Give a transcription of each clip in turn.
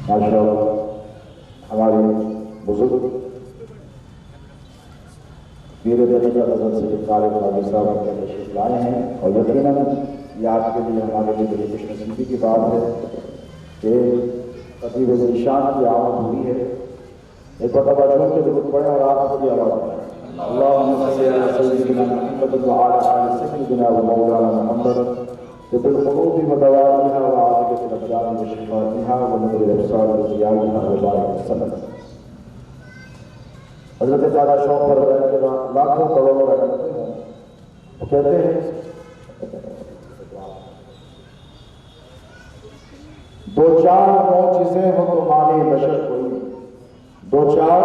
ماشاءاللہ ہمارے بزرگ پیر درجہ حضرت سید طارق قادری صاحب کے تشریف لائے ہیں، اور یقیناً یہ آپ کے لیے ہمارے لیے بڑی خوش نصیبی کی بات ہے کہ خطیب ذیشان کی آمد ہوئی ہے۔ ایک بار توجہ کے درود پڑھیں اور آپ کو بھی آواز پڑھیں۔ اللہم صلی علی سیدنا محمد وعلی آل سیدنا ومولانا محمد طب القلوب ودوائها وعافیة الابدان وشفائها ونور الابصار وضیائها وبارک وسلم۔ حضرت تعالیٰ شوق پر بیٹھ کے لاکھوں کروڑوں رحمتیں ہیں، وہ کہتے ہیں دو چار معجزیں ہو تو مانے بشر کوئی، دو چار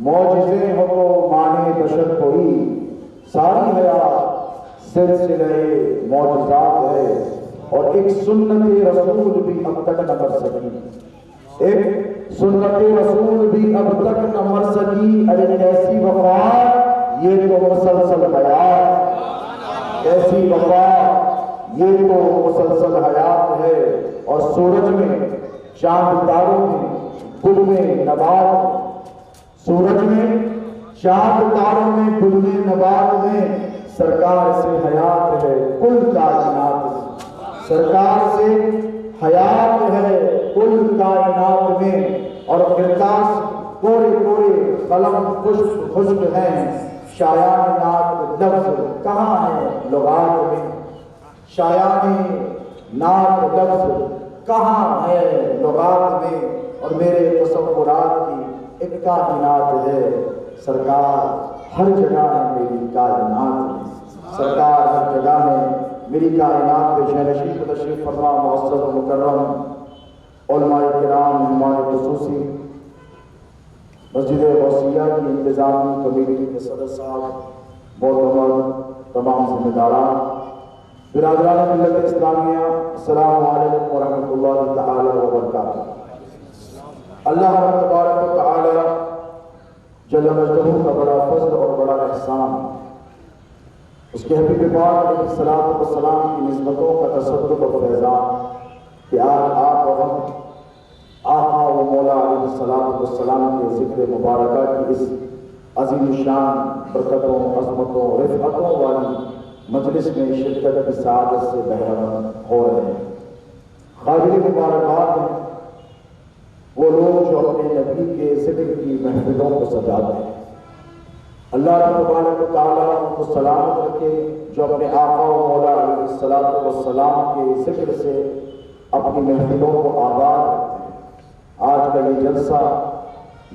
معجزیں ہو تو مانے بشر کوئی، ساری حیات سلسلہ معجزات ہے، اور ایک سنت رسول بھی اب تک نہ مر سکی، ایک سنت رسول بھی اب تک نہ مر سکی، ارے ایسی وفا یہ تو مسلسل حیات، ایسی وفا یہ تو مسلسل حیات ہے۔ اور سورج میں چاند تاروں میں گل میں نبات، سورج میں چاند تاروں میں گل میں نبات میں سرکار سے حیات ہے کل کائنات میں، سرکار سے حیات ہے کل کائنات میں۔ اور کرتاس کوڑے کوڑے قلم خشک خشک ہیں، شایان نات لفظ کہاں ہے لغات میں، شایان نات لفظ کہاں ہے لغات میں، اور میرے تصورات کی ایک کائنات ہے، سرکار ہر جگہ ہے میری کائنات میں، سرکار ہر جگہ ہے میری کائنات میں۔ شہنشین تشریف فرما معزز و مکرم علماء کرام، مہمان خصوصی، مسجد غوثیہ کی انتظامی کمیٹی کے صدر صاحب، معتبر تمام ذمہ داران، برادران ملت اسلامیہ، السلام علیکم ورحمۃ اللہ تعالی وبرکاتہ۔ اللہ تبارک و تعالی جل مجدہ کا بڑا فضل اور بڑا احسان، اس کے حبیب پاک علیہ الصلوۃ والسلام کی نسبتوں کا تصدق و فیضان کہ آج آپ اور ہم آقا و مولا علیہ الصلوۃ والسلام کے ذکر مبارکہ کی اس عظیم شان برکتوں، عظمتوں، رفعتوں والی مجلس میں شرکت کی سعادت سے بہرمند ہو رہے ہیں۔ قابل مبارکباد ہیں وہ لوگ جو اپنے نبی کے ذکر کی محفلوں کو سجاتے ہیں، اللہ تبارک و تعالیٰ ان کو سلامت رکھے جو اپنے آقا و مولا علیہ الصلوۃ والسلام کے ذکر سے اپنی محفلوں کو آباد رکھتے ہیں۔ آج کا یہ جلسہ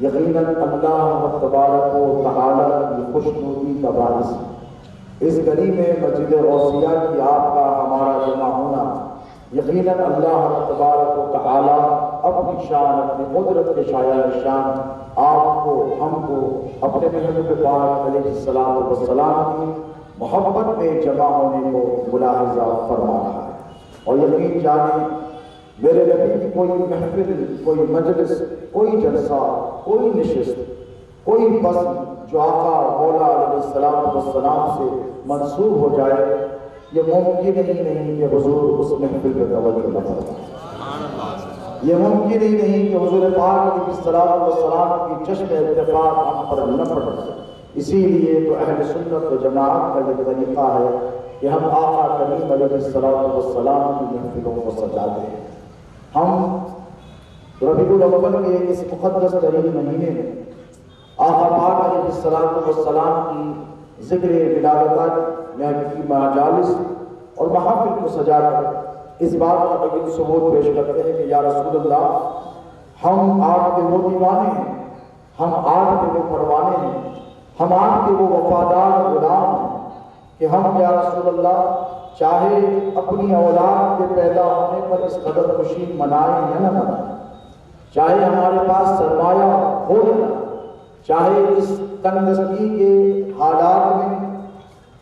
یقیناً اللہ تبارک و تعالیٰ کی خوشنودی کا باعث ہے۔ اس گلی میں مسجد غوثیہ کی آپ کا ہمارا جمع ہونا یقیناً اللہ تبارک و تعالیٰ اپنی شان، اپنی قدرت کے شایان شان آپ کو، ہم کو اپنے محبوب پاک علیہ السلام کی محبت میں جمع ہونے کو ملاحظہ فرما رہا ہے۔ اور یقین جانیں میرے نبی کی کوئی محفل، کوئی مجلس، کوئی جلسہ، کوئی نشست، کوئی بزم جو آقا مولا علیہ السلام سے منسوب ہو جائے، یہ ممکن ہی نہیں کہ حضور اس محفل پہ توجہ نہ فرمائے، یہ ممکن ہی نہیں کہ حضور پاک علیہ السلام کی چشم اتفاق ہم پر نہ پڑ سکے۔ اسی لیے تو اہل سنت و جماعت کا یہ طریقہ ہے کہ ہم آقا کریم علیہ السلام کی محفلوں کو سجاتے ہیں۔ ہم ربیع الاول کے اس مقدس ترین مہینے میں آقا پاک علیہ السلام کی ذکر ولادت میں کی مجالس اور محافل کو سجا کر اس بات کا بگن ثبوت پیش کرتے ہیں کہ یا رسول اللہ، ہم آپ کے وہ دیوانے ہیں، ہم آپ کے وہ پروانے ہیں، ہم آپ کے وہ وفادار غلام ہیں کہ ہم یا رسول اللہ چاہے اپنی اولاد کے پیدا ہونے پر اس قدر خوشی منائیں یا نہ منائیں، چاہے ہمارے پاس سرمایہ ہو یا نہ، چاہے اس تنگدستی کے حالات میں،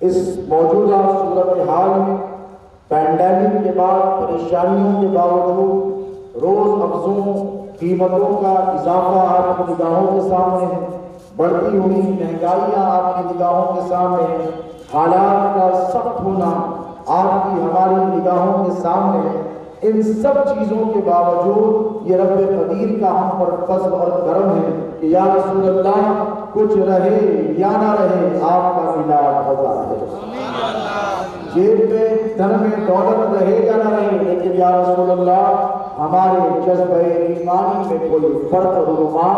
اس موجودہ صورتحال میں، پینڈیمک کے بعد پریشانیوں کے باوجود روز افزوں قیمتوں کا اضافہ آپ کی نگاہوں کے سامنے ہے، بڑھتی ہوئی مہنگائیاں آپ کی نگاہوں کے سامنے ہے، حالات کا سخت ہونا آپ کی ہماری نگاہوں کے سامنے ہے، ان سب چیزوں کے باوجود یہ رب قدیر کا ہم پر فضل اور کرم ہے کہ یا رسول اللہ کچھ رہے یا نہ رہے آپ کا ملاد ہوتا ہے۔ جیب میں دھن میں دولت رہے یا نہ رہے، لیکن یا رسول اللہ ہمارے جذبہ ایمانی میں کوئی فرق رونما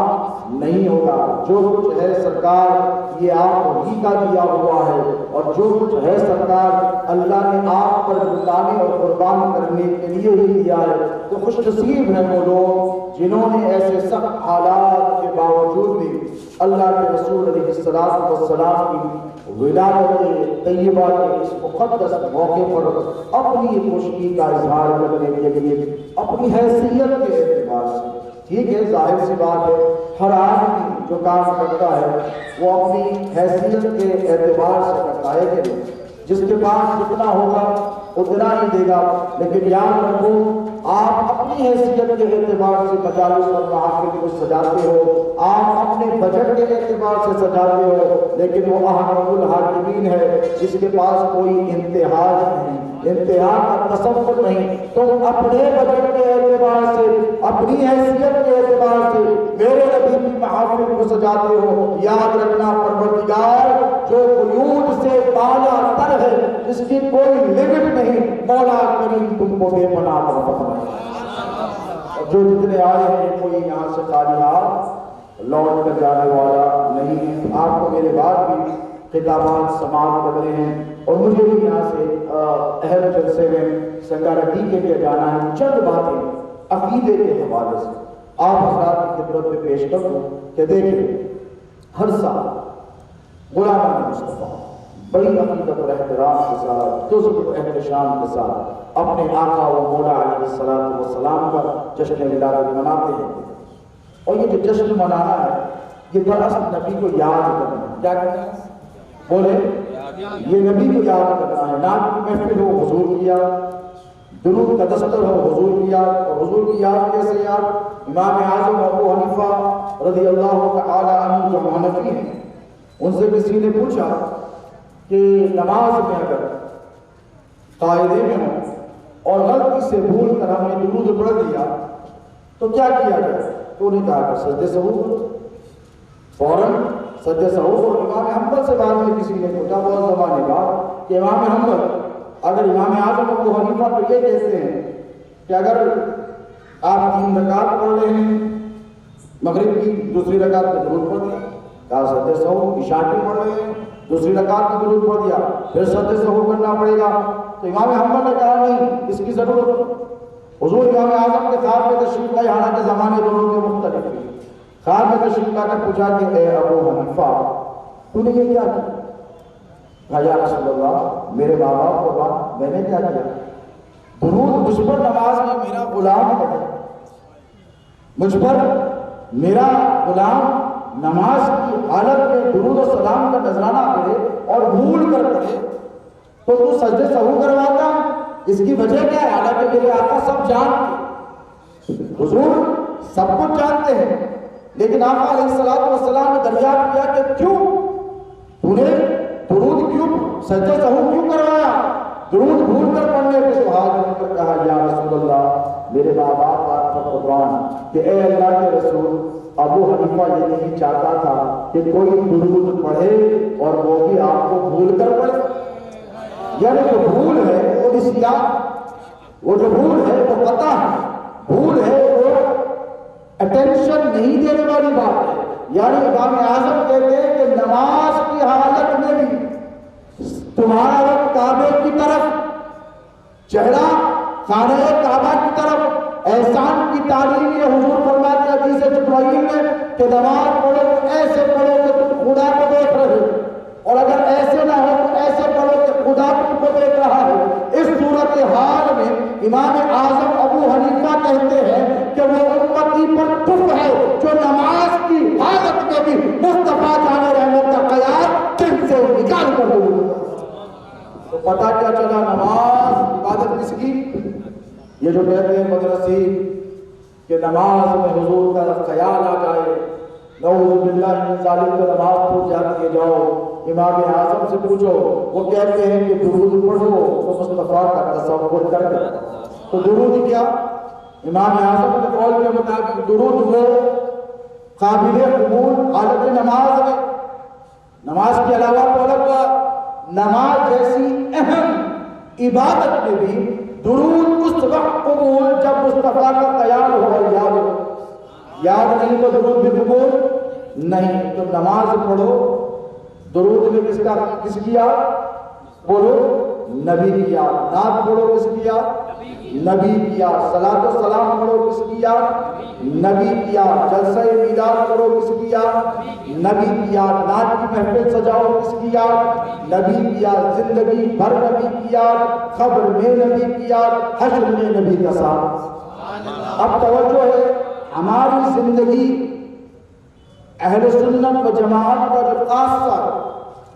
نہیں ہوگا۔ جو کچھ ہے سرکار یہ آپ ہی کا دیا ہوا ہے، اور جو کچھ ہے سرکار اللہ نے آپ پر لٹانے اور قربان کرنے کے لیے ہی دیا ہے۔ تو خوش نصیب ہیں وہ لوگ جنہوں نے ایسے سخت حالات کے باوجود بھی اللہ کے رسول علیہ السلام کی ولادت طیبہ کے اس مقدس موقع پر اپنی خوشی کا اظہار کرنے کے لیے اپنی حیثیت کے اعتبار سے، ٹھیک ہے ظاہر سی بات ہے ہر آدمی جو کام کرتا ہے وہ اپنی حیثیت کے اعتبار سے کرتا ہے کہ جس کے پاس جتنا ہوگا اتنا ہی دے گا، لیکن یاد رکھو آپ اپنی حیثیت کے اعتبار سے مجالس اور محافل کو سجاتے ہو، آپ اپنے بجٹ کے اعتبار سے سجاتے ہو، لیکن وہ احکم الحاکمین ہے جس کے پاس کوئی انتہا نہیں، انتہا کا تصور نہیں۔ تم اپنے بجٹ کے اعتبار سے، اپنی حیثیت کے اعتبار سے میرے نبی کی محافل کو سجاتے ہو، یاد رکھنا پروردگار جو قیود سے بالا تر ہے، جس کی کوئی لمٹ نہیں، مولا کریم تم کو بے پناہ فرمائے۔ اور جو جتنے آئے ہیں کوئی یہاں سے خالی ہاتھ لوٹ کر جانے والا نہیں ہے۔ آپ کو میرے بعد بھی خطابات سماعت کر رہے ہیں، اور مجھے بھی یہاں سے اہم جلسے میں سنگاریڈی کے لیے جانا ہے۔ چند باتیں عقیدے کے حوالے سے آپ حضرات کی خدمت میں پیش کروں کہ دیکھیں ہر سال غلامان مصطفیٰ بڑی عقیدت اور احترام کے ساتھ، جذب و احتشام کے ساتھ اپنے آقا و مولا علیہ السلام کا جشن ولادت مناتے ہیں۔ اور یہ جو جشن منانا ہے یہ دراصل نبی کو یاد کرنا ہے۔ کیا کرنا ہے؟ بولے یہ نبی کو یاد کرنا ہے۔ نعت کی محفل ہو حضور کی یاد، درود کا دستر ہو حضور کی یاد، اور حضور کی یاد کیسے یاد؟ امام اعظم ابو حنیفہ رضی اللہ تعالی عنہ جو حنفی ہیں، ان سے کسی نے پوچھا کہ نماز میں اگر قاعدے میں ہو اور غلطی سے بھول کر ہم نے درود پڑھ دیا تو کیا کیا جائے؟ تو انہیں کہا کہ سجدے سہو کرو، فوراً سجدے سہو کرو۔ امام حنبل سے بعد میں کسی نے پوچھا بہت زمانے بعد کہ امام حنبل اگر امام اعظم ابو حنیفہ تو یہ کہتے ہیں کہ اگر آپ 3 رکعت پڑھ رہے ہیں مغرب کی، دوسری رکعت میں درود پڑھ دیا، کہا سجدے سہو۔ عشاء کی پڑھ رہے ہیں دوسری رکعت میں درود پڑھ دیا، پھر سجدے سہو کرنا پڑے گا۔ تو امام حنبل نے کہا نہیں، اس کی ضرورت حضور امام اعظم کے خواب میں تشریف لائے، حالانکہ زمانے دونوں کے مختلف ہیں۔ خواب میں تشریف لا کر پوچھا کہ اے ابو حنیفہ تو نے یہ کیا کیا؟ کہا یا رسول اللہ میرے ماں باپ کو بات میں نے کیا کیا؟ درود مجھ پر نماز میں میرا غلام پڑھے، مجھ پر میرا غلام نماز کی حالت میں درود و سلام کا نذرانہ پڑھے اور بھول کر پڑھے تو سجدے سہو کرواتا، اس کی وجہ کیا ہے؟ حالانکہ میرے آقا سب جانتے، حضور سب کچھ جانتے ہیں، لیکن آقا علیہ السلام نے دریافت کیا کہ کیوں تو نے درود کیوں سجدے سہو کیوں کروایا؟ درود بھول کر پڑھنے پہ تو ہاتھ جوڑ کر کہا یا رسول اللہ میرے ماں باپ کا قربان کہ اے اللہ کے رسول ابو حنیفہ یہ نہیں چاہتا تھا کہ کوئی درود پڑھے اور وہ بھی آپ کو بھول کر پڑھے۔ یعنی جو بھول ہے وہ نسیان، وہ جو بھول ہے وہ قطع ہے، بھول ہے وہ اٹینشن نہیں دینے والی بات ہے۔ یعنی امام اعظم کہتے ہیں کہ نماز کی حالت میں بھی تمہارا رخ کعبے کی طرف، چہرہ خانہ کعبہ کی طرف، احسان کی تعلیم یہ حضور فرماتے ہیں حدیث جبرائیل میں کہ نماز پڑھو تو ایسے پڑھو کہ تم خدا کو دیکھ رہے ہو، اور اگر ایسے نہ ہو تو ایسے پڑھو کہ خدا تم کو دیکھ رہا ہے۔ اس صورت حال میں امام اعظم ابو حنیفہ کہتے ہیں کہ وہ امتی پر کفر ہے جو نماز کی حالت میں بھی مصطفیٰ جان رحمت کا قیام دل سے نکال کر دو۔ تو پتہ کیا چلا نماز عبادت کس کی؟ یہ جو کہتے ہیں مدرسی کہ نماز میں حضور کا خیال آ جائے، نعوذ باللہ من ذالک کا نماز پڑھ جاتی ہے، جاؤ امام اعظم سے پوچھو، وہ کہتے ہیں کہ درود پڑھو تو مصطفیٰ کا تصور کر دو۔ تو درود کیا؟ امام اعظم کے قول کے مطابق درود وہ قابل قبول حالت نماز ہے، نماز کے علاوہ تو الگ بات، نماز جیسی اہم عبادت میں بھی درود اس وقت قبول جب مصطفیٰ کا قیام ہو، یاد نہیں تو درود بھی قبول نہیں۔ تو نماز پڑھو، درود میں کس کی یاد بولو؟ نبی کی یاد۔ نعت پڑھو کس کی یاد؟ نبی کی یاد۔ صلاۃ و سلام پڑھو کس کی یاد؟ نبی کی یاد۔ جلسہ میلاد کرو کس کی یاد؟ نبی کی یاد۔ نعت کی محفل سجاؤ کس کی یاد؟ نبی کی یاد۔ زندگی بھر نبی کی یاد، قبر میں نبی کی یاد، حشر میں نبی کا ساتھ۔ اب توجہ ہے، ہماری زندگی اہل سنت و جماعت کا جو خاصہ،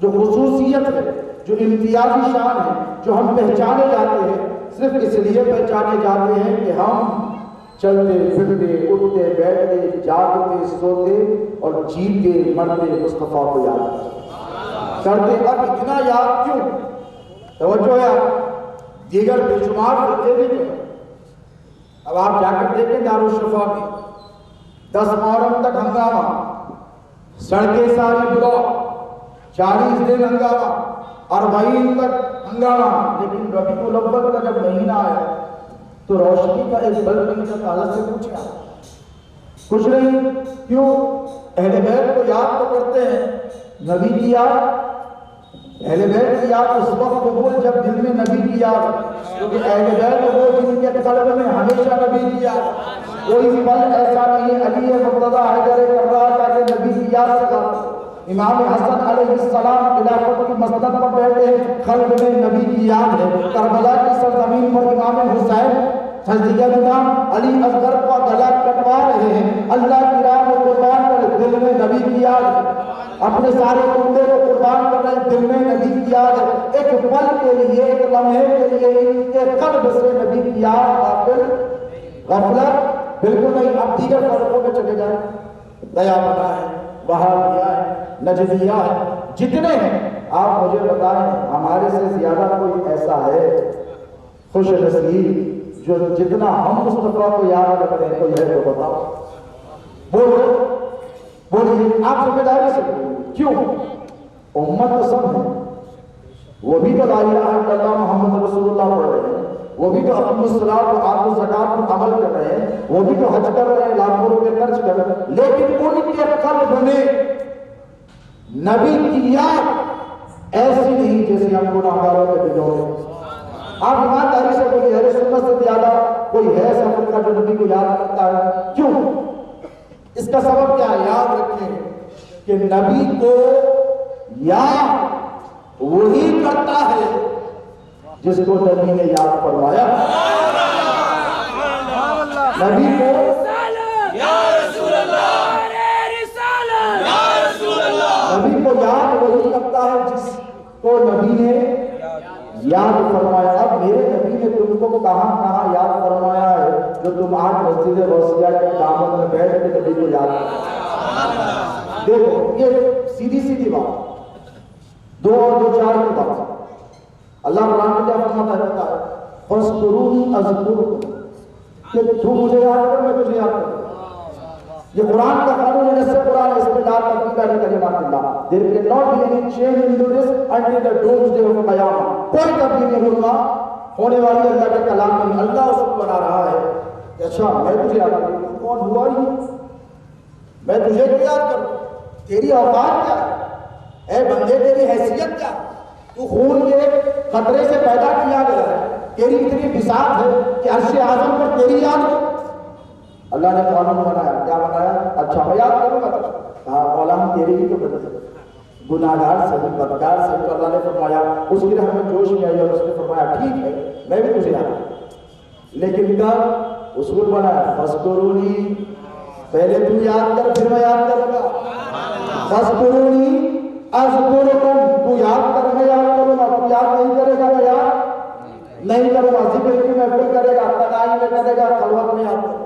جو خصوصیت ہے، جو امتیازی شان ہے، جو ہم پہچانے جاتے ہیں، صرف اس لیے پہچانے جاتے ہیں کہ ہم چلتے پھرتے اٹھتے بیٹھتے جاگتے سوتے اور جیتے مرتے مصطفیٰ کو یاد کرتے۔ اب اتنا یاد کیوں؟ توجہ ہے، دیگر بے شمار فرقے بھی تو ہیں۔ اب آپ جا کر دیکھیں دارالشفا میں 10 محرم تک ہنگامہ، سڑکیں ساری بلاک، 40 دن ہنگامہ، 40 تک ہنگامہ، لیکن ربیع الاول کا جب مہینہ آیا تو روشنی کا ایک بلب نہیں تھا۔ حضرت سے پوچھا کچھ نہیں، کیوں؟ اہل بیت کو یاد تو کرتے ہیں، نبی کی یاد، اہل بیت کی یاد اس وقت قبول جب دل میں نبی کی یاد، کیونکہ اہل بیت وہ جن کے قلب میں ہمیشہ نبی کی یاد۔ کوئی پل ایسا نہیں علی مرتضیٰ حیدر کرار کا کہ نبی کی یاد سے کرتا۔ امام حسن علیہ السلام خلافت کی مسند پر بیٹھے ہیں، قلب میں نبی کی یاد ہے۔ کربلا کی سرزمین پر امام حسین سجدہ نظام علی اصغر کا گلا کٹوا رہے ہیں، اللہ کی راہ میں قربان کر، دل میں نبی کی یاد ہے۔ اپنے سارے کنبے کو قربان کر رہے ہیں، دل میں نبی کی یاد ہے۔ ایک پل کے لیے، ایک لمحے کے لیے ان کے قلب سے نبی کی یاد غافل غفلت بالکل نہیں۔ اب دیگر فرقوں میں چلے جائیں، دیابندہ ہے، وہابیہ ہے، نجدیہ ہے، جتنے ہیں آپ مجھے بتائیں ہمارے سے زیادہ کوئی ایسا ہے خوش نصیب جو جتنا ہم مصطفیٰ کو یاد رکھتے ہیں؟ کوئی ہے تو بتاؤ، بولیے آپ ذمہ داری سے بولیے۔ کیوں؟ امت تو سب ہے، وہ بھی تو لا الہ الا اللہ محمد رسول اللہ پڑھ رہے ہیں، وہ بھی تو اقیم الصلاۃ و آتوا الزکوٰۃ پر عمل کر رہے ہیں، وہ بھی تو حج کر رہے ہیں، لاکھوں روپے خرچ کر رہے ہیں، لیکن ان کے قلب میں نبی کی یاد ایسی نہیں جیسے ہم گناہگاروں کے دلوں میں۔ آپ ایمانداری سے کوئی اہل سنت سے زیادہ کوئی ہے سفر کا جو نبی کو یاد کرتا ہے؟ کیوں؟ اس کا سبب کیا ہے؟ یاد رکھیں کہ نبی کو یاد وہی کرتا ہے جس کو نبی نے یاد فرمایا۔ نبی کو نبی کو یاد وہی کرتا ہے جس کو نبی نے یاد فرمایا۔ اب میرے نبی نے تم کو کہاں کہاں یاد فرمایا ہے جو تم آج مسجد غوثیہ کے دامن میں بیٹھ کے نبی کو یاد کرتے؟ دیکھو یہ سیدھی سیدھی بات، 2 اور 2 4 کی بات۔ اللہ قرآن میں کیا فرماتا ہے؟ فَاذْكُرُونِي أَذْكُرْكُمْ، کہ تو مجھے یاد کر، میں تجھے یاد کروں۔ یہ قرآن کا قانون ہے، نص قرآن ہے، اس میں لا تبدیل لکلمات اللہ۔ There cannot be any change into this until the doomsday of قیامہ۔ کوئی تبدیل نہیں ہوگا ہونے والی اللہ کے کلام میں۔ اللہ اس کو بنا رہا ہے۔ اچھا میں تجھے یاد کروں، کون ہوا نہیں؟ میں تجھے کیوں یاد کروں؟ تیری اوقات کیا ہے؟ اے بندے تیری حیثیت کیا ہے؟ تو خون کے قطرے سے پیدا کیا گیا ہے، تیری اتنی بساط ہے کہ عرش اعظم پر تیری یاد ہو۔ اللہ نے قانون بنایا، کیا بنایا؟ اچھا میں یاد کروں گا، کہا مولا ہم تیرے ہی تو بندے ہیں، گناہگار سے بھی بدکار سے بھی۔ تو اللہ نے فرمایا، اس کی رحمت جوش میں آئی اور اس نے فرمایا ٹھیک ہے میں بھی تجھے یاد کروں، لیکن کب اصول بنایا؟ فَاذْكُرُونِی، پہلے تو یاد کر پھر میں یاد کروں گا۔ فَاذْكُرُونِی أَذْكُرْكُمْ، تو یاد کر میں یاد کروں گا، تو یاد نہیں کرے گا میں یاد نہیں کروں گا۔ ذکر کی محفل کرے گا، تنہائی میں کرے گا، خلوت میں یاد کرے گا۔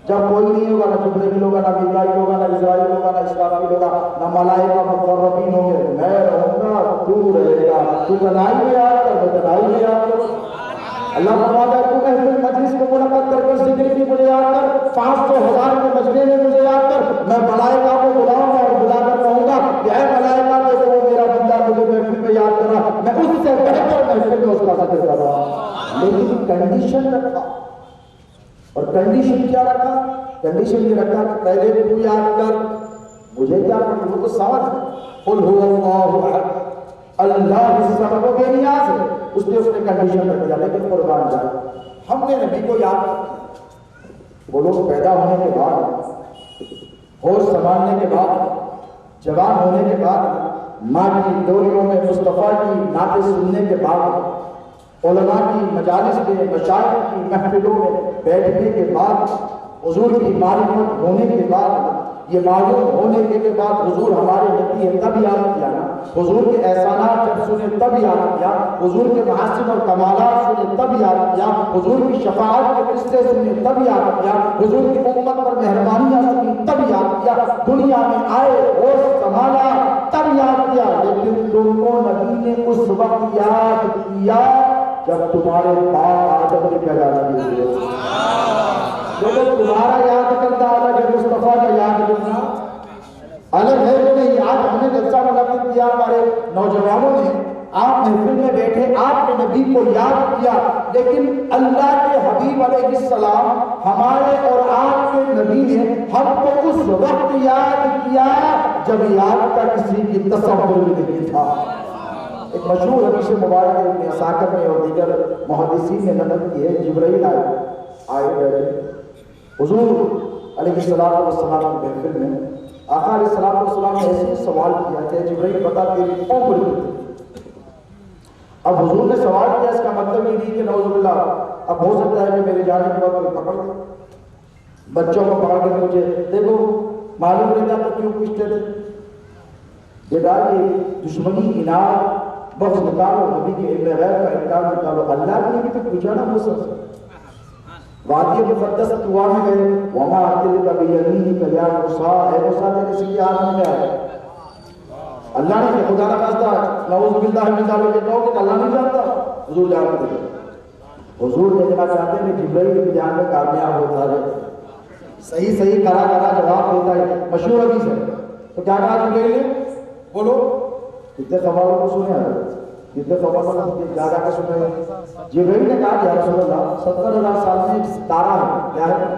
جب کوئی نہیں ہوگا، نہ جبرائیل ہوگا، نہ میکائیل ہوگا، نہ اسرائیل ہوگا، نہ اسرافیل ہوگا، نہ ملائکہ مقربین ہوں گے، میں رہوں گا، تو رہے گا۔ تو تنہائی میں یاد کر، میں تنہائی میں یاد کروں۔ اللہ فرماتا ہے تو محفل مجلس کو منعقد کر کے ذکر کی مجھے یاد کر، 500,000 کے مجمع میں مجھے یاد کر، میں ملائکہ کو بلاؤں گا اور بلا کر کہوں گا کہ اے ملائکہ دیکھو وہ میرا بندہ مجھے محفل میں یاد کر رہا، میں اس سے بہتر محفل میں اس کا ذکر کر رہا ہوں۔ لیکن کنڈیشن رکھا، اور کنڈیشن کیا رکھا؟ کنڈیشن یہ رکھا کہ پہلے تو یاد کر، مجھے کیا کرنا، وہ تو سوال ہے، قل هو اللہ احد اللہ الصمد، وہ بے نیاز ہے، اس نے کنڈیشن رکھ دیا۔ لیکن قربان جائے، ہم نے نبی کو یاد کیا، وہ لوگ پیدا ہونے کے بعد، ہوش سنبھالنے کے بعد، جوان ہونے کے بعد، ماں کی ڈولیوں میں مصطفیٰ کی نعتیں سننے کے بعد، علماء کی مجالس میں، مشائخ کی محفلوں میں بیٹھنے کے بعد، حضور کی معرفت ہونے کے بعد، یہ معلوم ہونے کے بعد حضور ہمارے نبی ہے تب یاد کیا نا، حضور کے احسانات جب سنے تب یاد کیا، حضور کے محاسن اور کمالات سنے تب یاد کیا، حضور کی شفاعت کے قصے سنے تب یاد کیا، حضور کی امت پر مہربانیاں سنی تب یاد کیا، دنیا میں آئے ہوش سنبھالا تب یاد کیا۔ لیکن تم کو نبی نے اس وقت یاد کیا جب تمہارے باپ آدم نے پیدا کیے ہوئے، جب تمہارا یاد کرتا الگ ہے، مصطفیٰ کا یاد کرنا الگ ہے کہ نہیں۔ آج ہم نے جلسہ منعقد کیا، ہمارے نوجوانوں نے، آپ محفل میں بیٹھے، آپ نے نبی کو یاد کیا، لیکن اللہ کے حبیب علیہ السلام ہمارے اور آپ کے نبی نے ہم کو اس وقت یاد کیا جب یاد کا کسی کی تصور بھی نہیں تھا۔ ایک مشہور حدیث مبارک ابن عساکر میں اور دیگر محدثین نے نقل کی ہے، جبرائیل آئے بیٹھے حضور علیہ السلام کی محفل میں، آقا علیہ السلام نے ایسے سوال کیا کہ جبرائیل بتا تیری عمر کتنی؟ اب حضور نے سوال کیا، اس کا مطلب یہ نہیں کہ نعوذ باللہ اب ہو سکتا ہے کہ میرے جانے کے بعد کوئی پکڑ لے، بچوں کو پکڑ کر مجھے دیکھو معلوم رہتا تو کیوں پوچھتے تھے؟ بیٹا یہ دشمنی انعام بخش نکالو، نبی کے علم غیب کا انکار نکالو، اللہ کے لیے بھی تو پوچھا نا موسیٰ سے۔ وادی مقدس طوا میں گئے، وما تلک بیمینک یا موسیٰ، اے موسیٰ تیرے سیدھے ہاتھ میں کیا ہے؟ اللہ نے کہ خدا نہ خواستہ نعوذ باللہ من ذالک، یہ کہو کہ اللہ نہیں جانتا، حضور جانتے ہیں۔ حضور دیکھنا چاہتے ہیں کہ جبرائیل بھی جان میں کامیاب ہوتا ہے، صحیح کرا جواب دیتا ہے، مشہور حدیث ہے۔ تو کیا کہا جبرائیل نے؟ بولو کتنے سوالوں کو سنے ہیں، کتنے سوالوں کو جا کے سنے ہیں۔ جبرائیل نے کہا کہ یا رسول اللہ 70,000 سال میں ایک تارا ہے، کیا ہے؟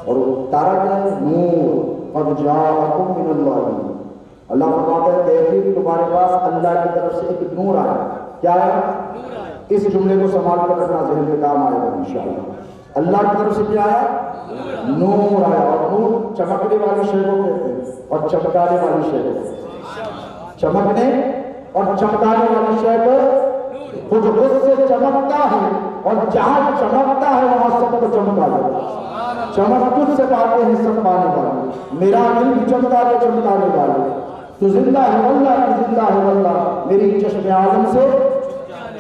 اور تارا کیا ہے؟ نور، قد جاءکم من اللہ، اللہ فرماتا ہے کہ تمہارے پاس اللہ کی طرف سے ایک نور آیا، کیا ہے؟ اس جملے کو سنبھال کر رکھنا، ذہن میں کام آئے گا انشاءاللہ۔ اللہ کی طرف سے کیا آیا؟ نور آیا، اور نور چمکنے والی شے کو کہتے ہیں اور چمکانے والی شے کو، چمکنے اور چمکانے والی شے کو خود سے چمکتا ہے، اور جہاں چمکتا ہے وہاں سب کو چمکا دیتا ہے۔ چمک تجھ سے پاتے ہیں سب پانے والے، میرا دل بھی چمکا دے چمکانے والے، تو زندہ ہے واللہ کی زندہ ہے واللہ، میری چشم عالم سے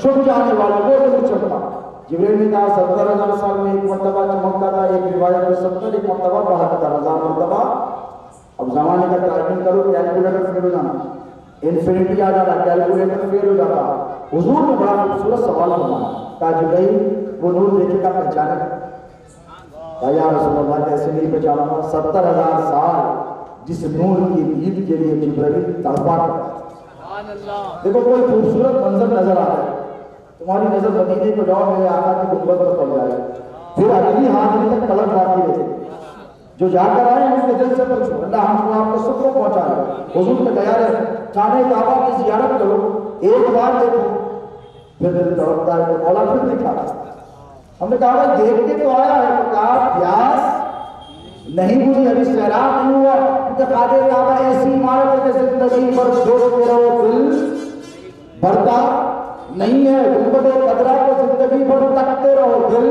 چھپ جانے والا وہ نہیں چمکا۔ جبرائیل نے کہا 70,000 سال میں ایک مرتبہ چمکتا تھا، ایک روایت میں 70، ایک مرتبہ 72,000 مرتبہ۔ اب زمانے کا ٹائپنگ کرو، کیلکولیٹر فیل ہو جانا، انفینٹی آ جانا، کیلکولیٹر فیل ہو جاتا۔ حضور نے بڑا خوبصورت سوال فرمایا، کہا جبرائیل وہ نور دیکھے گا پہچانے گا؟ کہا یا رسول اللہ کیسے نہیں پہچانا گا؟ 70,000 سال جس نور کی دید کے لیے جبرائیل تڑپا کرتا۔ دیکھو کوئی خوبصورت منظر نظر آ رہا ہے، تمہاری نظر مدینے کو جاؤ، میرے آقا کی گنبد پر پڑ جائے، پھر اگلی حاضری تک طلب باقی رہے، جو جا کر آئے ان کے دل سے پوچھو، اللہ ہم کو آپ کو سب کو پہنچائے۔ حضور نے تیار ہے، خانہ کعبہ کی زیارت کرو، ایک بار دیکھو، پھر دل تڑپتا ہے تو مولا پھر دکھا۔ ہم نے کہا دیکھ کے تو آیا ہے، تو کہا پیاس نہیں بجھی، ابھی سیراب نہیں ہوا، کیونکہ خانہ کعبہ ایسی عمارت ہے کہ زندگی پر دیکھتے رہو دل بھرتا نہیں ہے، گنبد خضرا کو زندگی بھر تکتے رہو دل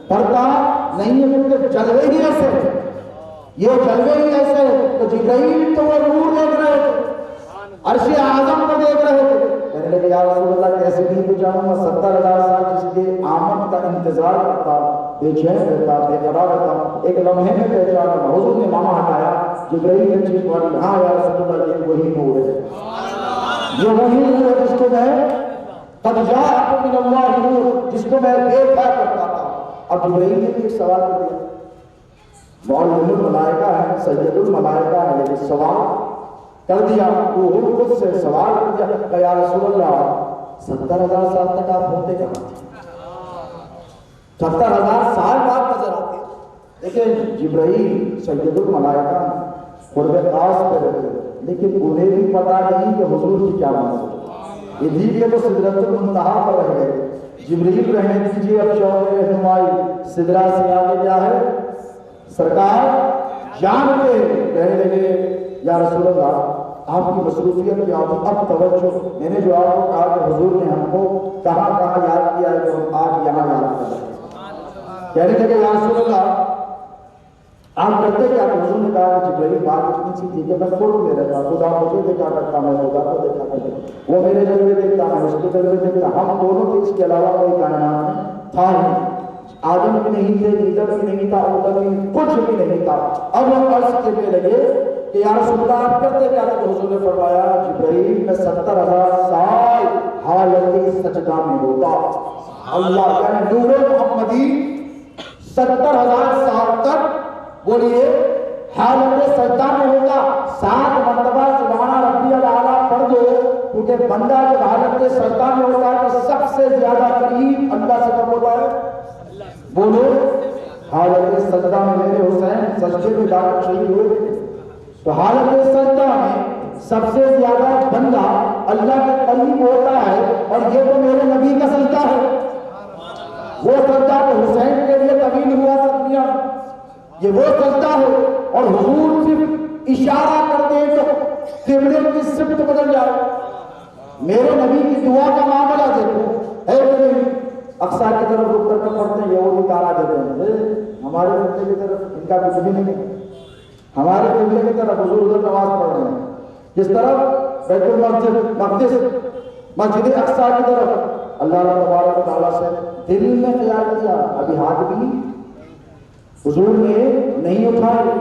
بھرتا نہیں ہے، کیونکہ جلوے ہی ایسے، یہ جلوے ہی ایسے۔ تو جبرائیل تو وہ نور دیکھ رہے تھے، عرش اعظم کو دیکھ رہے تھے، کہنے لگے یا رسول اللہ کیسے نہیں پہچانوں گا؟ 70,000 سال جس کے آمد کا انتظار کرتا، بے چین رہتا، بے قرار رہتا، ایک لمحے میں پہچانا۔ حضور نے ماما ہٹایا، جبرائیل نے چیز ماری، ہاں یا رسول اللہ یہ وہی نور ہے، یہ وہی نور ہے جس کو میں قد جاءکم من اللہ نور، جس کو میں دیکھا کرتا تھا۔ اب جبرائیل نے بھی ایک سوال کر دیا، معلم الملائکہ ہے، سید الملائکہ ہے، لیکن سوال کر دیا، وہ خود سے سوال کر دیا کہ یا رسول اللہ 70,000 سال تک آپ ہوتے کہاں تھے؟ 70,000 سال بعد نظر آتے۔ لیکن جبرائیل سید الملائکہ قرب خاص پہ رہتے، لیکن انہیں بھی پتا نہیں کہ حضور کی کیا بات ہے، یہ تو سدرۃ المنتہا پر رہ گئے۔ جبرائیل رہنے دیجیے، اب شوق رہنمائی سدرا سے آگے کیا ہے، سرکار جانتے کہنے لگے یا رسول اللہ آپ کی مصروفیت کیا ہوتی، اب توجہ، میں نے جو آپ کو کہا کہ حضور نے ہم کو کہاں کہاں یاد کیا ہے کہ ہم آج یہاں یاد کر رہے ہیں۔ کہنے لگے یا رسول اللہ آپ کرتے کیا؟ حضور نے کہا کہ جبرائیل بات اتنی سی تھی کہ میں خود میں رہتا، خدا مجھے دیکھا کرتا، میں خدا کو دیکھا کرتا، وہ میرے جلوے دیکھتا، میں اس کے جلوے دیکھتا، ہم دونوں کے اس کے علاوہ کوئی کائنات میں تھا ہی، آدم بھی نہیں تھے، نیدر بھی نہیں تھا، ادم بھی کچھ بھی نہیں تھا۔ اب وہ عرض کرنے لگے کہ یا رسول اللہ آپ کرتے کیا؟ تو حضور نے فرمایا جبرائیل میں 70,000 سال حالت سجدہ میں ہوتا، اللہ یعنی نور محمدی 70,000 سال تک بولیے حالت سجدہ میں ہوگا۔ 7 مرتبہ سبحان ربی الاعلیٰ پڑھ دو، کیونکہ بندہ جب حالت سجدہ میں ہوتا ہے تو سب سے زیادہ قریب اللہ سے کب ہوتا ہے؟ بولو حالت سجدہ میں میرے حسین سجدے میں داخل شہید ہوئے تھے، تو حالت سجدہ میں سب سے زیادہ بندہ اللہ کے قریب ہوتا ہے، اور یہ تو میرے نبی کا سجدہ ہے۔ وہ سجدہ تو حسین کے لیے طویل ہوا تھا دنیا، یہ وہ سجدہ ہے، اور حضور صرف اشارہ کر دیں تو قبلے کی سمت بدل جائے۔ میرے نبی کی دعا کا معاملہ دیکھو ہے کہ نہیں، اقصی کی طرف رک کر پڑھتے ہیں، یہ وہ بھی تارا دیتے ہیں، ہمارے قبلے کی طرف ان کا کچھ بھی نہیں ہے، ہمارے قبلے کی طرف حضور ادھر نماز پڑھ رہے ہیں، جس طرف بیت المقدس مسجد اقصی کی طرف اللہ تبارک و تعالیٰ سے دل میں خیال کیا، ابھی ہاتھ بھی حضور نے نہیں اٹھائے،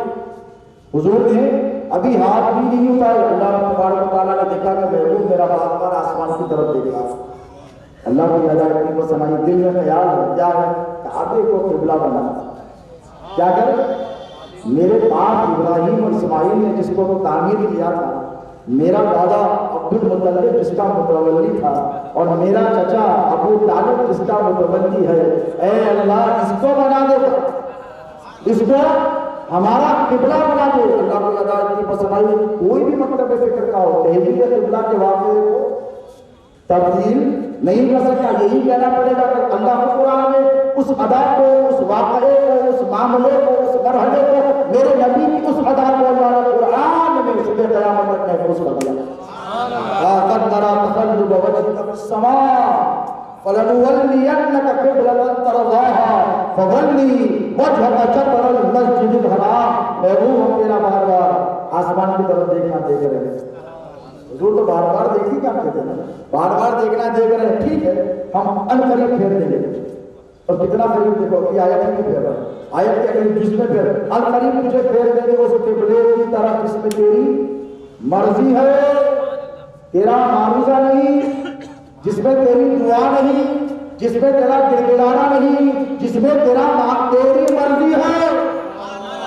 حضور نے ابھی ہاتھ بھی نہیں اٹھائے۔ اللہ تبارک و تعالیٰ نے دیکھا کہ محبوب میرا بار بار آسمان کی طرف دیکھ رہا، اللہ کی ادا کرنے کو سنائی، دل میں خیال ہے کیا ہے، کعبے کو قبلہ بنا، کیا کرے؟ میرے باپ ابراہیم اور اسماعیل نے جس کو تعمیر کیا تھا، میرا دادا عبد المطلب جس کا متولی تھا، اور میرا چچا ابو طالب جس کا متولی ہے، اے اللہ اس کو بنا دے، اس کو ہمارا قبلہ بنا دے۔ اللہ کو ادا کی پسند آئی، کوئی بھی مکتب فکر کا ہو تحریک قبلہ کے واقعے کو تبدیل نہیں کر سکتا، یہی کہنا پڑے گا کہ اللہ کو قرآن میں اس ادا کو، اس واقعے کو، اس معاملے کو، اس مرحلے کو، میرے نبی کی اس ادا کو اللہ نے قرآن میں صبح قیامت تک محفوظ کر دیا۔ قَدْ نَرَىٰ تَقَلُّبَ وَجْهِكَ فِي السَّمَاءِ فَلَنُوَلِّيَنَّكَ قِبْلَةً تَرْضَاهَا فَوَلِّ وَجْهَكَ شَطْرَ الْمَسْجِدِ الْحَرَامِ، محبوب تیرا بار بار آسمان کی طرف دیکھنا دیکھ رہے ہیں، حضور تو بار بار دیکھ ہی کرتے تھے نا، بار بار دیکھنا دیکھ رہے ہیں، ٹھیک ہے ہم انقریب پھیر دیں گے، اور کتنا قریب دیکھو کہ آیت نہیں پھیر رہا، آیت کے قریب جس میں پھیر انقریب تجھے پھیر دیں گے اس قبلے کی طرف جس میں تیری مرضی ہے، تیرا معروضہ نہیں، جس میں تیری دعا نہیں، جس میں تیرا گڑگڑانا نہیں، جس میں تیری مرضی ہے،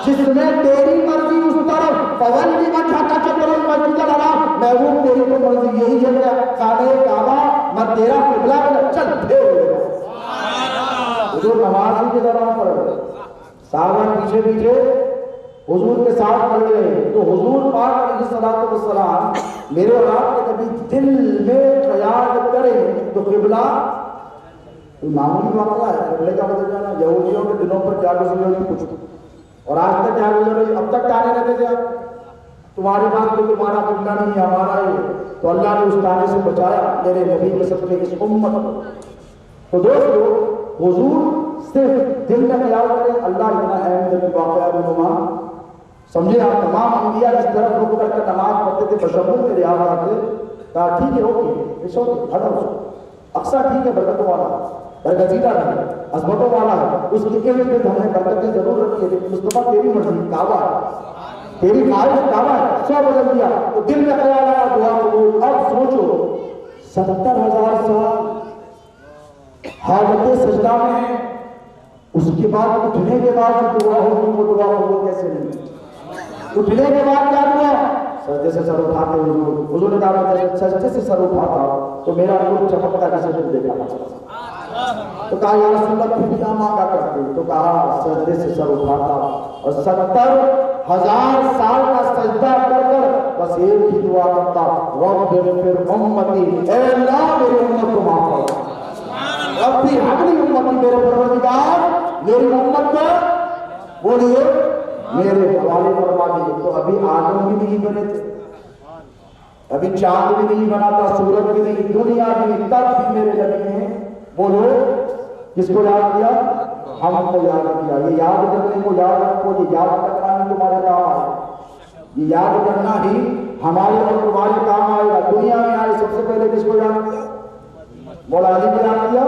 جس میں تیری مرضی اس طرف فولی وجھک شطر المسجد الحرام، محبوب تیری تو مرضی یہی ہے کہ خانہ کعبہ میں تیرا قبلہ بنا، چل پھیر حضور نماز ہی کے دوران پڑھ رہے، صحابہ پیچھے پیچھے حضور کے ساتھ پڑھ رہے، تو حضور پاک علیہ الصلوۃ والسلام میرے اور آپ کے کبھی دل میں خیال کریں تو قبلہ معمولی واقعہ ہے، قبلے کا بدل جانا، یہودیوں کے دنوں پر کیا گزر رہی کچھ، اور آج تک کیا گزر رہی، اب تک کہنے رہتے تھے آپ تمہاری بات کو تمہارا قبلہ نہیں ہے ہمارا ہی، تو اللہ نے اس کہنے سے بچایا میرے نبی کے صدقے اس امت کو۔ تو دوستو حضور صرف دل میں خیال کریں، اللہ اتنا اہم دل واقعہ رونما سمجھے، آپ تمام انبیاء اس طرف رک کر کے نماز پڑھتے تھے، بشمول میرے یاد آتے، کہا ٹھیک ہے اوکے اٹس اوکے ہٹو، اقصیٰ ٹھیک ہے برکتوں والا ہے، برگزیدہ ہے، عظمتوں والا ہے، اس کے ارد گرد ہم نے برکتیں ضرور رکھی ہے، لیکن مصطفیٰ تیری مرضی کعبہ ہے، تیری خواہش کعبہ ہے، سو بدل دیا، تو دل میں خیال آیا دعا قبول۔ اب سوچو 70,000 سال حالت سجدہ میں ہیں، اس کے بعد اٹھنے کے بعد جو دعا ہوگی وہ دعا قبول کیسے نہیں؟ اٹھنے کے بعد کیا دعا؟ سجدے سے سر اٹھاتے حضور نے کہا سجدے سے سر اٹھاتا تو میرا نور چمکتا کسے پھر دیکھا تو کہا یا رسول اللہ پھر کیا مانگا کرتے؟ تو کہا سجدے سے سر اٹھاتا اور 70,000 سال کا سجدہ کر کر بس ایک ہی دعا کرتا رب اغفر امتی، اے اللہ میری امت کو معاف کر، رب بھی حقلی امتی میرے پروردگار میری امت کو بولیے میرے حوالے فرما دیے۔ تو ابھی آدم بھی نہیں بنے تھے، ابھی چاند بھی نہیں بنا تھا، سورج بھی نہیں، دنیا بھی نہیں، تب بھی میرے نبی نے بولو کس کو یاد کیا؟ ہم کو یاد کیا۔ یہ یاد کرنے کو یاد رکھو، یہ یاد کرنا ہی تمہارے کام آئے، یہ یاد کرنا ہی ہمارے اور تمہارے کام آئے گا۔ دنیا میں آئے سب سے پہلے کس کو یاد کیا؟ مولا علی کو یاد کیا،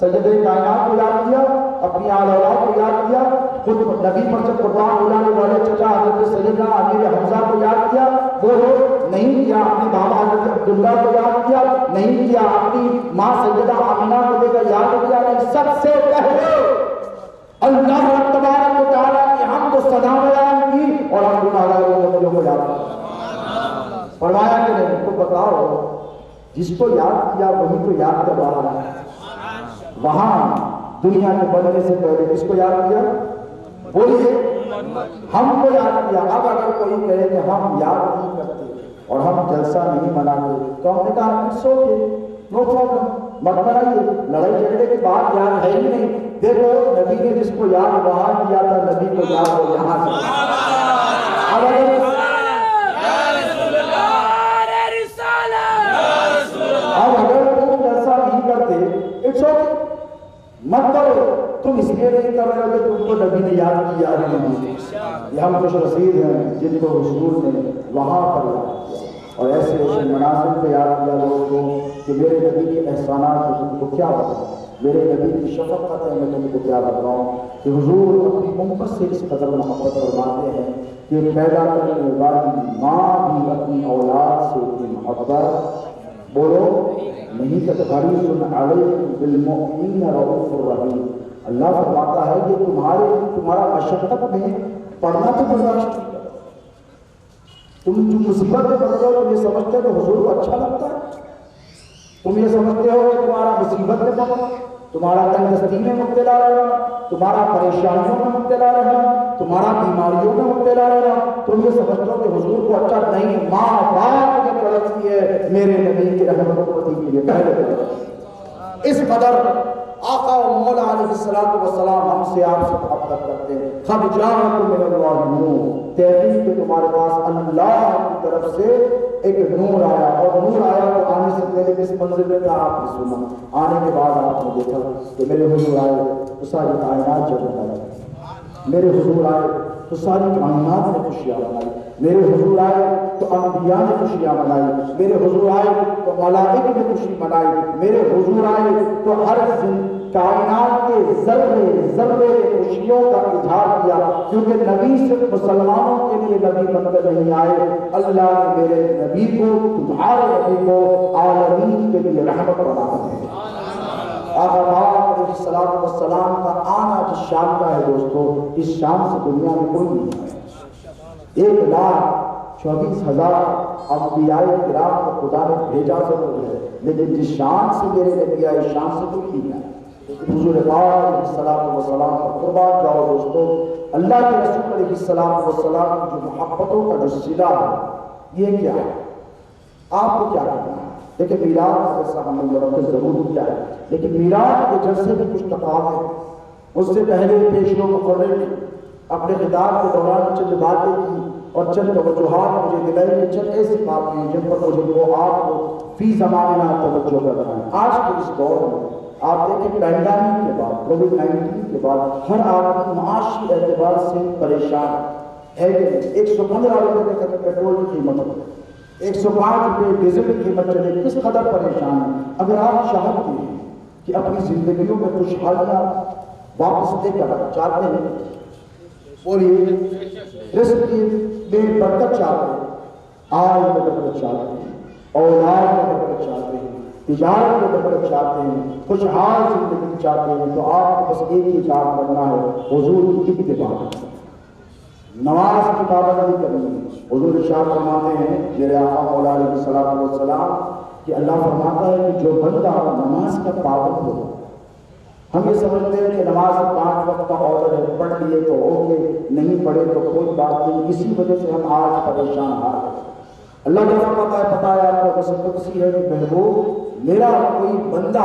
سید کائنات کو یاد کیا، اپنی آل اولاد کو یاد کیا، خود نبی پر سے قربان ہو جانے والے چچا حضرت سیدنا امیر حمزہ کو یاد کیا، وہ نہیں کیا اپنے بابا حضرت عبداللہ کو یاد کیا، نہیں کیا اپنی ماں سیدہ آمینہ کو لے کر یاد کیا، نہیں سب سے پہلے اللہ رب تبارک و تعالیٰ کی حمد و ثنا بیان کی اور ہم گناہگار امتیوں کو یاد کیا۔ فرمایا کہ نہیں تو بتاؤ جس کو یاد کیا وہی تو یاد کر رہا ہے۔ وہاں دنیا کے بننے سے پہلے کس کو یاد کیا؟ بولیے ہم کو یاد کیا۔ اب اگر کوئی کہے کہ ہم یاد نہیں کرتے اور ہم جلسہ نہیں مناتے تو ہم نے کہا اٹس اوکے، نو پرابلم، مت منائیے، لڑائی جھگڑے کی بات یاد ہے ہی نہیں۔ دیکھو نبی نے جس کو یاد وہاں کیا تھا، نبی کو یاد ہو یہاں سے۔ اب اگر تم جلسہ نہیں کرتے اٹس اوکے، مت کرو، تم اس لیے نہیں کر رہے ہو کہ تم کو نبی نے یاد کیا نہیں۔ یہ ہم خوش رسید ہیں جن کو حضور نے وہاں پر یاد کیا اور ایسے ایسے مناظر پہ یاد کیا لوگوں کو کہ میرے نبی کے احسانات تم کو کیا بتاؤں، میرے نبی کی شفقت ہے میں تم کو کیا بتاؤں کہ حضور اپنی امت سے اس قدر محبت فرماتے ہیں کہ پیدا کرنے والی ماں بھی اپنی اولاد سے اتنی محبت بولو نہیں کہ حریص علیکم بالمؤمنین رؤوف الرحیم۔ اللہ فرماتا ہے کہ تمہارا مشقت میں پڑھنا تو برداشت نہیں کرتا، تم جو مصیبت میں پڑھ رہے ہو تم یہ سمجھتے ہو کہ حضور کو اچھا لگتا ہے، تم یہ سمجھتے ہو کہ تمہارا مصیبت میں پڑھنا، تمہارا تنگ دستی میں مبتلا رہنا، تمہارا پریشانیوں میں مبتلا رہنا، تمہارا بیماریوں میں مبتلا رہنا، تم یہ سمجھتے ہو کہ حضور کو اچھا نہیں۔ ماں باپ کی تڑپتی ہے میرے نبی کی رحمت و پتی کے لیے پہلے اس قدر آقا و مولا علیہ السلام ہم سے آپ سے محبت کرتے ہیں۔ قد جاءکم من اللہ نور، تحقیق کہ تمہارے پاس اللہ کی طرف سے ایک نور آیا، اور نور آیا تو آنے سے پہلے کس منزل میں تھا آپ نے سنا، آنے کے بعد آپ نے دیکھا کہ میرے حضور آئے تو ساری کائنات جگہ آئی، میرے حضور آئے تو ساری کائنات نے خوشیاں منائی، میرے حضور آئے تو انبیاء نے خوشیاں منائی، میرے حضور آئے تو ملائکہ نے خوشی منائی، میرے حضور آئے تو ہر کائنات کے ذرے ذرے خوشیوں کا اظہار کیا، کیونکہ نبی صرف مسلمانوں کے لیے نبی بن کر نہیں آئے، اللہ نے میرے نبی کو تمہارے نبی کو عالمین کے لیے رحمت بنا ہے۔ آقا پاک علیہ السلام کا آنا جس شام کا ہے دوستو، اس شام سے دنیا میں کوئی نہیں ہے۔ 1,24,000 انبیاء کرام کو خدا نے بھیجا ضرور ہے، لیکن جس شان سے میرے نبی آئے اس شان سے کوئی نہیں ہے۔ حضور پاک علیہ السلام پر قربان جاؤ دوستو، اللہ کے رسول علیہ السلام کی جو محبتوں کا جو صلہ ہے یہ کیا ہے؟ آپ کو کیا کرنا ہے؟ لیکن میلاد جیسا ہم نے مرکز ضرور کیا ہے، لیکن میلاد کے جلسے بھی کچھ تقاضے ہیں۔ اس سے پہلے پیشوا مقرر نے اپنے خطاب کے دوران چند باتیں کی اور چند توجہات مجھے دلائی کہ چند ایسی باتیں جن پر مجھے وہ آپ کو فی زمانہ توجہ کرنا ہے۔ آج کے اس دور میں آپ دیکھیں پینڈیمک کے بعد، کووڈ-19 کے بعد ہر آدمی معاشی اعتبار سے پریشان ہے۔ 115 روپے تک پیٹرول کی قیمت ہے، 105 روپے ڈیزل کی قیمت چلے، کس قدر پریشان ہے۔ اگر آپ چاہتے ہیں کہ اپنی زندگیوں میں خوشحالیاں واپس لے کر چاہتے ہیں، بولیے رزق میں برکت چاہتے ہیں، آل میں برکت چاہتے ہیں، اولاد میں برکت چاہتے ہیں، تجارت میں برکت چاہتے ہیں، خوشحال زندگی چاہتے ہیں، تو آپ کو بس ایک ہی کام کرنا ہے، حضور کی اتباع کرنا ہے، نماز کی پابندی کرنی ہے۔ حضور ارشاد فرماتے ہیں میرے آقا مولا علیہ الصلوۃ والسلام کہ اللہ فرماتا ہے کہ جو بندہ نماز کا پابند ہو، ہم یہ سمجھتے ہیں کہ نماز 5 وقت کا آرڈر ہے، پڑھ لیے تو اوکے، نہیں پڑھے تو کوئی بات نہیں، اسی وجہ سے ہم آج پریشان ہار گئے۔ اللہ کا فرماتا ہے، پتہ ہے آپ کو قسم قدسی ہے کہ محبوب میرا کوئی بندہ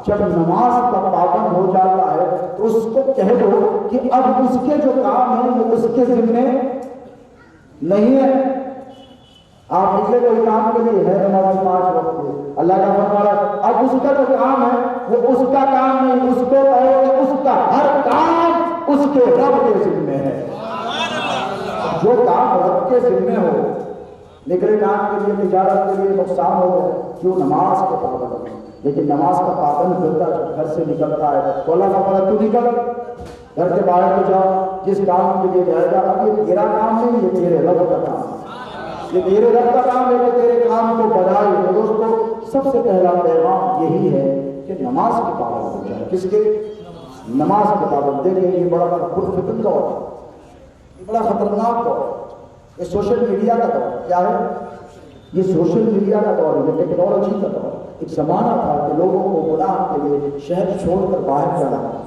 جب نماز کا پابند ہو جاتا ہے تو اس کو کہہ دو کہ اب اس کے جو کام ہیں وہ اس کے ذمہ نہیں ہے۔ آپ نکلے کوئی کام کے لیے ہے نماز 5 وقت کے، اللہ کا فرمانا اب اس کا جو کام ہے وہ اس کا کام نہیں، اس کو کہو کہ اس کا ہر کام اس کے رب کے ذمہ ہے۔ جو کام رب کے ذمہ ہو، نکلے کام کے لیے، تجارت کے لیے، نقصان ہو گئے، کیوں نماز کے پابند ہے۔ لیکن نماز کا پابند بندہ جب گھر سے نکلتا ہے تو اللہ کا فرمان تو نکل، گھر کے باہر تو جاؤ، جس کام کے لیے جائے گا اب یہ تیرا کام نہیں، یہ تیرے رب کا کام ہے، یہ تیرے رب کا کام ہے کہ تیرے کام کو بڑھائے۔ تو دوستو سب سے پہلا پیغام یہی ہے کہ نماز کے پابند ہو جائے۔ کس کے؟ نماز کے پابند۔ دیکھیں یہ بڑا پرفتن دور ہے، یہ بڑا خطرناک دور ہے، یہ سوشل میڈیا کا دور کیا ہے؟ یہ سوشل میڈیا کا دور ہے، یہ ٹیکنالوجی کا دور ہے۔ ایک زمانہ تھا کہ لوگوں کو گناہ کے لیے شہر چھوڑ کر باہر جانا تھا،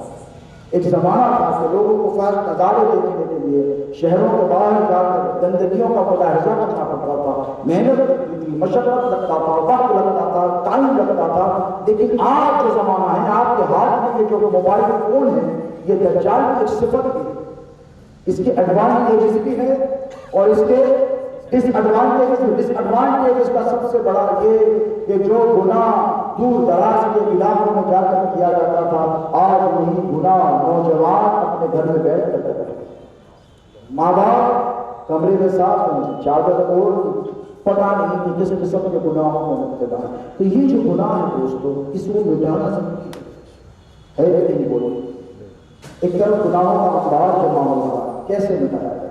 ایک زمانہ تھا کہ لوگوں کو فیض نظارے دیکھنے کے لیے شہروں کے باہر جا کر گندگیوں کا ملاحظہ کرنا پڑتا تھا، محنت لگتی تھی، مشقت لگتا تھا، وقت لگتا تھا، ٹائم لگتا تھا۔ لیکن آج جو زمانہ ہے، آپ کے ہاتھ میں یہ جو موبائل فون ہے، یہ دجال کی ایک صفت بھی ہے، اس کے ایڈوانٹیجز بھی ہے اور اس کے ڈس ایڈوانٹیجز کا سب سے بڑا یہ کہ جو گناہ دور دراز کے علاقوں میں جا کر کیا جاتا تھا، آج وہی گناہ نوجوان اپنے گھر میں بیٹھ کر کرتے ہیں۔ ماں باپ کمرے میں ساتھ ہیں، چادر اوڑھ، پتہ نہیں کہ کس قسم کے گناہوں میں مبتلا ہے۔ تو یہ جو گناہ ہے دوستو، اس کو مٹانا ضروری ہے کہ نہیں؟ بولو، ایک طرف گناہوں کا انبار جمع ہوا، کیسے مٹایا جائے؟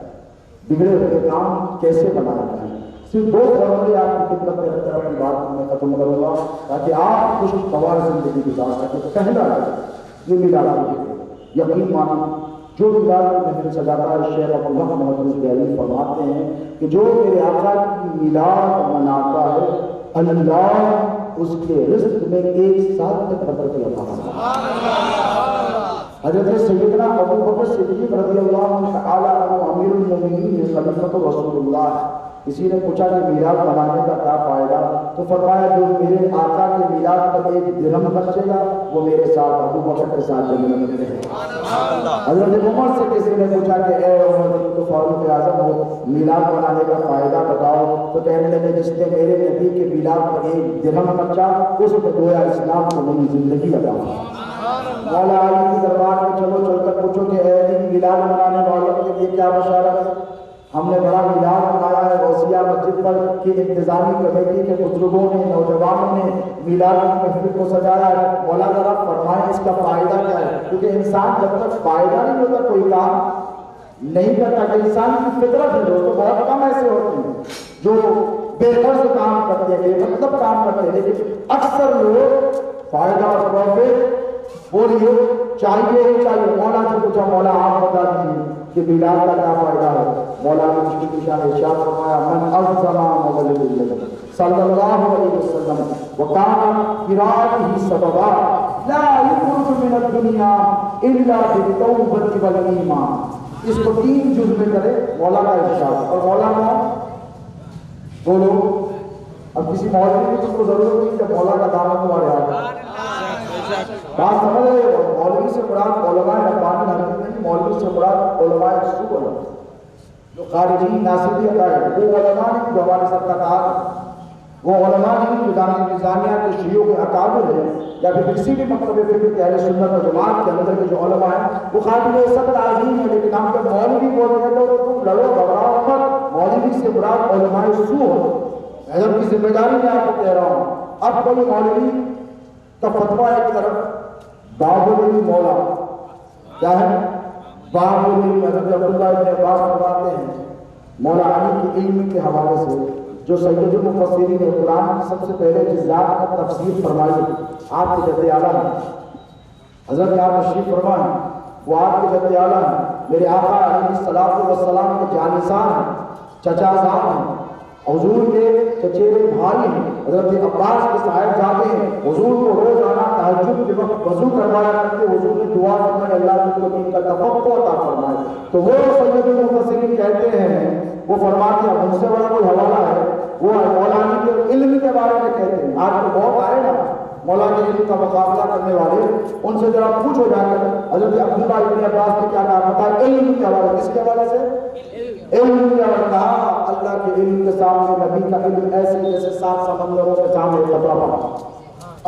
بگڑے ہوئے کام کیسے بنایا جائے؟ صرف 2 ضروری آپ کی خدمت میں رکھ کر اپنی بات میں ختم کروں گا تاکہ آپ خوشگوار زندگی گزار سکیں۔ پہلا یہ میلاد ہے، یقین مانو جو میلاد کی محفل سجاتا ہے، شیخ عبداللہ محمد دہلوی فرماتے ہیں کہ جو میرے آقا کی میلاد مناتا ہے، اللہ اس کے رزق میں 1 سال تک برکت لگاتا ہے۔ حضرت سیدنا ابو بکر صدیق رضی اللہ تعالی عنہ امیر المومنین خلیفۃ رسول اللہ، کسی نے پوچھا کہ میلاد منانے کا کیا فائدہ؟ تو فرمایا جو میرے آقا کے میلاد پر 1 درہم بچے گا وہ میرے ساتھ ابو بکر کے ساتھ جنت میں رہے گا۔ حضرت عمر سے کسی نے پوچھا کہ اے عمر تو فاروق اعظم ہو، میلاد منانے کا فائدہ بتاؤ، تو کہنے لگے جس نے میرے نبی کے میلاد پر 1 درہم بچا اس نے گویا اسلام کو نئی زندگی عطا کی۔ مولا علی کی دربار میں چل کر پوچھو کہ اے علی میلاد منانے والوں کے لیے کیا بشارت ہے؟ ہم نے بڑا میلاد منایا ہے غوثیہ مسجد پر کہ انتظامی کمیٹی کے بزرگوں نے، نوجوانوں نے میلاد کی محفل کو سجایا ہے۔ مولا ذرا فرمائیں اس کا فائدہ کیا ہے؟ کیونکہ انسان جب تک فائدہ نہیں ہوتا کوئی کام نہیں کرتا، کہ انسان کی فطرت ہے دوستو، بہت کم ایسے ہوتے ہیں جو بے غرض کام کرتے ہیں، بے مطلب کام کرتے ہیں، لیکن اکثر لوگ فائدہ اور پروفٹ بولیے چاہیے ہی چاہیے۔ مولا سے پوچھا مولا آپ بتا دیجیے کہ میلاد کا کیا فائدہ ہے؟ مولا نے مشکل کی شان ارشاد فرمایا من عظم مولد النبی صلی اللہ علیہ وسلم وکان قراءته سببا لا يخرج من الدنیا الا بالتوبۃ والایمان۔ اس کو 3 جز میں کرے مولا کا ارشاد۔ اور مولا کون؟ بولو، اب کسی مولوی کی تو ضرورت نہیں کہ مولا کا دامن تمہارے ہاتھ۔ بات سمجھ رہے ہو؟ مولوی سے مراد علماء ربانی حضرت نہیں، مولوی سے مراد علماء سو ہے جو خارجی ناصری عقائد، وہ علماء نہیں جو ہمارے ساتھ کا کہا، وہ علماء نہیں جو دامن نظامیہ کے شیعوں کے اکابر ہیں یا پھر کسی بھی مکتب فکر کے اہل سنت و جماعت کے اندر کے جو علماء ہیں وہ قابل سب تعظیم ہے۔ لیکن ہم جب مولوی بولتے ہیں تو تم لڑو گھبراؤ مت، مولوی سے مراد علماء سو ہو۔ حضرت کی ذمہ داری میں آپ کو کہہ رہا ہوں، اب کوئی مولوی کا فتویٰ ایک طرف، باب العلم مولا کیا ہے؟ باب العلم حضرت عبداللہ ابن عباس فرماتے ہیں مولا علی کے علم کے حوالے سے جو سید المفسرین نے قرآن کی سب سے پہلے جزات کا تفسیر فرمائی، آپ کے جد اعلیٰ ہیں، حضرت آپ تشریف فرمائیں، وہ آپ کے جد اعلیٰ ہیں، میرے آقا علیہ الصلوۃ والسلام کے جانثار ہیں، چچا زاد ہیں، حضور کے چچیرے بھائی ہیں، حضرت عباس کے صاحب جاتے ہیں، حضور کو روزانہ تہجد کے وقت وضو کروایا کرتے، حضور نے دعا فرمائی اللہ کو دین کا تفقہ عطا فرمائے۔ تو وہ سید المفسرین کہتے ہیں، وہ فرماتے ہیں، ان سے بڑا کوئی حوالہ ہے، وہ مولانا کے علم کے بارے میں کہتے ہیں۔ آج تو بہت آئے نا مولانا کے علم کا مقابلہ کرنے والے، ان سے ذرا پوچھو جا کر حضرت عبداللہ ابن عباس نے کیا کہا پتہ ہے؟ علم کے حوالے، کس کے حوالے سے؟ علم کے حوالے کہا، اللہ کے علم کے سامنے نبی کا علم ایسے جیسے 7 سمندروں کے سامنے قطرہ پڑا،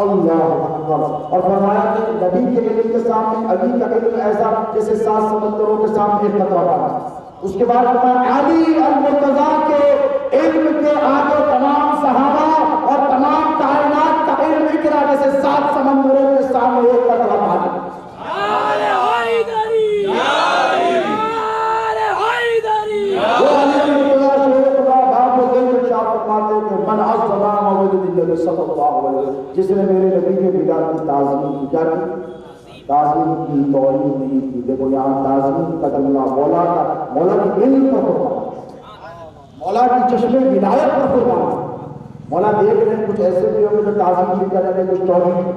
اللہ اکبر۔ اور فرمایا کہ نبی کے علم کے سامنے علی کا علم ایسا جیسے 7 سمندروں کے سامنے قطرہ پڑا۔ اس کے بعد فرمایا علی المرتضیٰ کے علم کے آگے تمام صحابہ اور تمام کائنات کا علم اقرا جیسے 7 سمندروں کے سامنے ایک قطرہ پڑا۔ جس نے میرے نبی کے میلاد کی تعظیم کی، کیا کی؟ تعظیم کی، توحید کی۔ دیکھو یہاں تعظیم کا جملہ مولا کی علم پر قربان، مولا کی چشمے ولایت پر قربان۔ مولا دیکھ رہے ہیں کچھ ایسے بھی ہوں گے جو تعظیم بھی کر رہے ہیں، کچھ توحید۔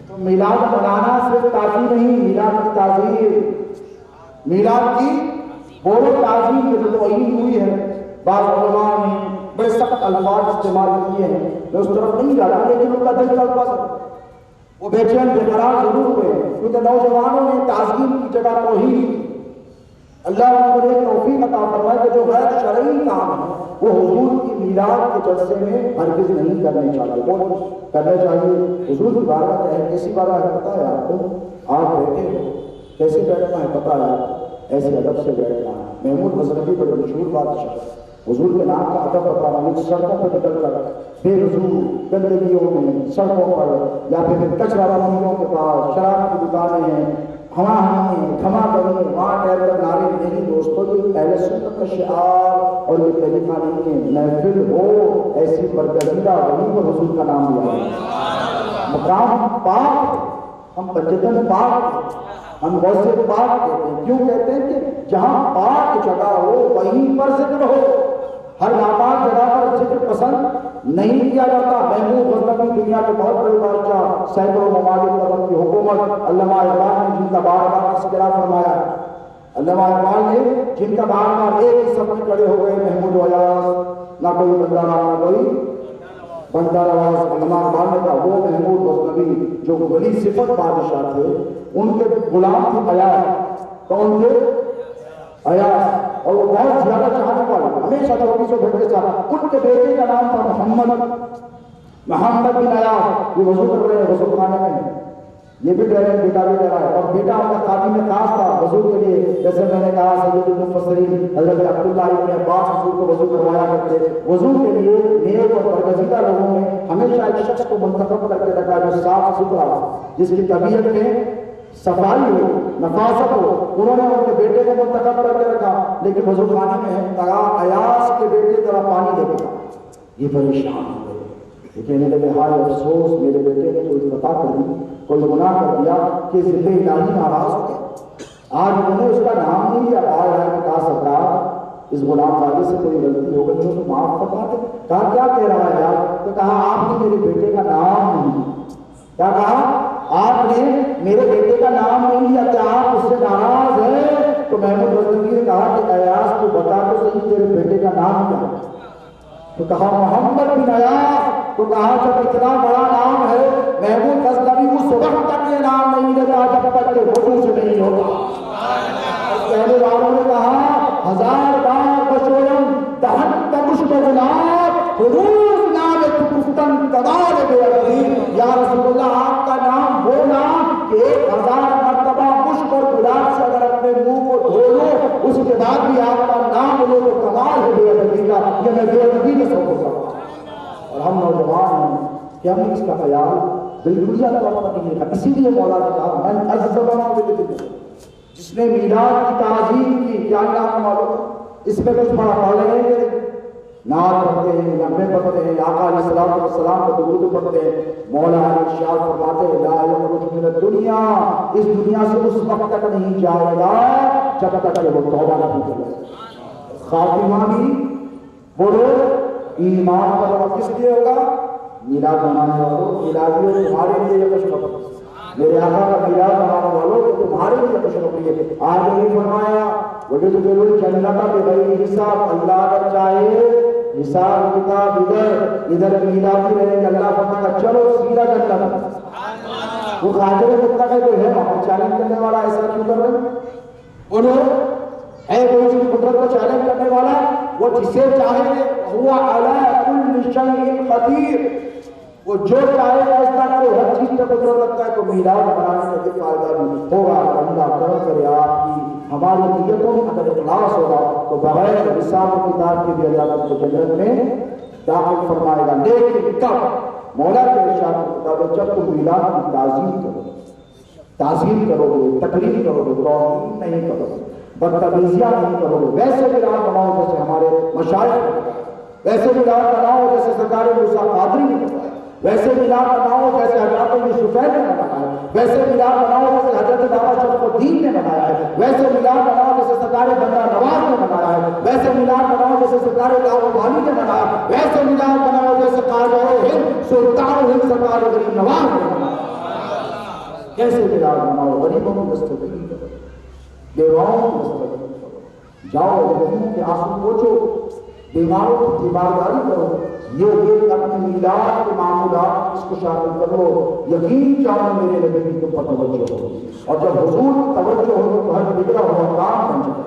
تو میلاد منانا صرف تعظیم نہیں، میلاد کی تعظیم، میلاد کی بولو تعظیم کی جو توحید ہوئی ہے۔ بعض علماء نے بڑے سخت الفاظ استعمال کیے ہیں، میں اس طرف نہیں جا رہا، لیکن ان کا دل چلتا ہے، وہ بے چین بے قرار ضرور ہوئے، کیونکہ نوجوانوں نے تعظیم کی جگہ توحید۔ اللہ ان کو ایک توفیق عطا فرمائے کہ جو غیر شرعی کام ہے وہ حضور کی میلاد کے جلسے میں ہرگز نہیں کرنے چاہیے، وہ کرنے چاہیے۔ حضور کی بارگاہ کیا ہے، کیسی بارگاہ ہے پتہ ہے آپ کو؟ آپ بیٹھے ہو، کیسے بیٹھنا ہے پتہ ہے آپ کو؟ ایسے ادب سے بیٹھنا ہے۔ محمود غزنوی بڑے مشہور بادشاہ، حضور کے نام کا ادب بتا رہا ہوں، سڑکوں پر نکل کر بے وضو گندگیوں میں، سڑکوں پر یا پھر کچرا منڈیوں کے پاس، شراب کی دکانیں ہیں، ہوا ہمیں کھما کریں، وہاں ٹہل کر نعرے نہیں۔ دوستوں یہ اہل سنت کا شعار اور یہ طریقہ نہیں ہے۔ محفل ہو ایسی برگزیدہ وہیں پر حضور کا نام لیا ہے۔ مقام پاک، ہم بجتن پاک، ہم ویسے پاک کہتے ہیں۔ کیوں کہتے ہیں کہ جہاں پاک جگہ ہو وہیں پر ذکر ہو، ہر ناپاک جگہ پر ذکر پسند نہیں کیا جاتا۔ محمود غزنوی دنیا کے بہت بڑے بادشاہ، سینکڑوں ممالک پر ان کی حکومت، علامہ اقبال نے جن کا بار بار تذکرہ فرمایا، علامہ اقبال نے جن کا بار بار ایک ہی صف میں کھڑے ہو گئے، محمود ویاس، نہ کوئی بندہ نہ کوئی بندہ نواز۔ علامہ اقبال نے کہا وہ محمود غزنوی جو بڑی صفت بادشاہ تھے، ان کے غلام تھے ایاز۔ کون تھے؟ ایاز۔ اور وہ بہت زیادہ چاہنے والے، ہمیشہ 24 گھنٹے کے ساتھ۔ ان کے بیٹے کا نام تھا محمد بن ایاز۔ یہ وضو کر رہے ہیں غسل خانے میں، یہ بھی کہہ رہے ہیں بیٹا بھی کہہ رہا ہے، اور بیٹا ان کا خادم میں خاص تھا وضو کے لیے۔ جیسے میں نے کہا سید المفسرین حضرت عبداللہ ابن عباس حضور کو وضو کروایا کرتے، وضو کے لیے نیک اور برگزیدہ لوگوں میں ہمیشہ ایک شخص کو منتخب کر کے رکھا جو صاف ستھرا، جس کی طبیعت میں صفائی ہو، نفاست ہو۔ انہوں نے ان کے بیٹے کو منتخب کر کے رکھا، لیکن وضو خانے میں کہا ایاز کے بیٹے ذرا پانی دے گا۔ یہ پریشان ہو گئے، یہ کہنے لگے ہائے افسوس، میرے بیٹے نے کوئی خطا کر دی، کوئی گناہ کر دیا کہ ذل الہی ناراض ہو گئے۔ آج انہوں نے اس کا نام نہیں لیا، آیا ہے کہ کہا سرکار اس غلام زادے سے کوئی غلطی ہو گئی تو معاف فرما دے۔ کہا کیا کہہ رہا ہے یار؟ تو کہا آپ نے میرے بیٹے کا نام نہیں، کیا کہا؟ آپ نے میرے بیٹے کا نام نہیں لیا، کیا آپ اس سے ناراض ہیں؟ تو محمود غزنوی نے کہا کہ ایاز تو بتا تو صحیح تیرے بیٹے کا نام کیا ہے؟ تو کہا محمد بن ایاز۔ تو کہا جب اتنا بڑا نام ہے، محمود غزنوی اس وقت تک یہ نام نہیں لیتا جب تک کہ وضو سے نہیں ہوتا۔ پہلے والوں نے کہا 1000 بار بشورم دہن تمشت غلاب حروف نام تکفتن تدار بے عظیم۔ یا رسول اللہ آپ کا نام وہ نام کہ 1000 مرتبہ مشک اور گلاب سے اگر اپنے منہ کو دھو لو اس کے بعد بھی آپ کا نام لو تو کمال ہے بے عظیم کا۔ یہ میں بے عظیم کا سب کو سکتا، اور ہم نوجوان ہیں کہ ہم نے اس کا خیال بالکل زیادہ وقت نہیں رکھا۔ اسی لیے مولا نے کہا من عزبنا بالذکر، جس نے میلاد کی تعظیم کی، کیا نام معلوم؟ اس میں کچھ بڑا پڑھ لیں گے نعت پڑھتے ہیں، نغمے پڑھتے ہیں، آقا علیہ الصلوۃ والسلام کو درود پڑھتے ہیں، مولا علی ارشاد فرماتے ہیں لا یخرج من الدنیا، اس دنیا سے اس وقت تک نہیں جائے گا جب تک کہ وہ توبہ نہ کرے۔ خاتمہ بھی بولو ایمان پر، اور کس لیے ہوگا؟ میلاد منانے والوں، میلادیوں تمہارے لیے یہ خوشخبری، میرے آقا کا میلاد منانے والوں کہ تمہارے لیے خوشخبری ہے۔ آج یہی فرمایا وَيُدْخِلُ الْجَنَّةَ بِغَيْرِ حساب، اللہ اگر چاہے حساب کتاب ادھر میلادی رہے گا، اللہ فرمائے گا چلو سیدھا جنت۔ وہ خاطر مطلق ہے کوئی ہے وہاں چیلنج کرنے والا، ایسا کیوں کر رہے ہیں؟ بولو ہے کوئی اس کی قدرت کو چیلنج کرنے والا؟ وہ جسے چاہے ہوا علی کل شیء قدیر، وہ جو چاہے ایسا کرے، ہر چیز کا قدرت رکھتا ہے۔ تو میلاد بنانے کا بھی فائدہ بھی ہوگا، اللہ کرم کرے آپ کی ہماری نیتوں میں اگر اخلاص ہوگا تو بغیر حساب و کتاب کے بھی اللہ کو جنت میں داخل فرمائے گا۔ لیکن کب؟ مولا کے ارشاد کے مطابق جب تم میلاد کی تعظیم کرو گے، تقریر کرو گے، توہین نہیں کرو گے، بدتمیزیاں نہیں کرو گے، ویسے میلاد بناؤ جیسے ہمارے مشائخ نے بتایا، ویسے میلاد بناؤ جیسے سرکار موسیٰ قادری نے بتایا، ویسے میلاد بناؤ جیسے حضرت یوسفین نے بنایا ہے، ویسے میلاد بناؤ جیسے حضرت بابا شرف الدین نے بنایا ہے، ویسے میلاد بناؤ جیسے سرکار بندہ نواز نے بنایا ہے، ویسے میلاد بناؤ جیسے سرکار لاہور والی نے بنایا ہے، ویسے میلاد بناؤ جیسے خواجہ ہند سلطان ہند سرکار غریب نواز نے بنایا۔ کیسے میلاد بناؤ؟ غریبوں کی دستگیری کرو، بیواؤں کی دستگیری کرو، جاؤ یتیموں کے آنسو پوچھو، بیماروں کی تیمارداری کرو، یہ اپنے میلاد کے معمولات اس کو شامل کر لو، یقین جاؤ میرے نبی کی تم پر توجہ ہو، اور جب حضور کی توجہ ہو تو ہر بگڑا ہوا کام بن جائے۔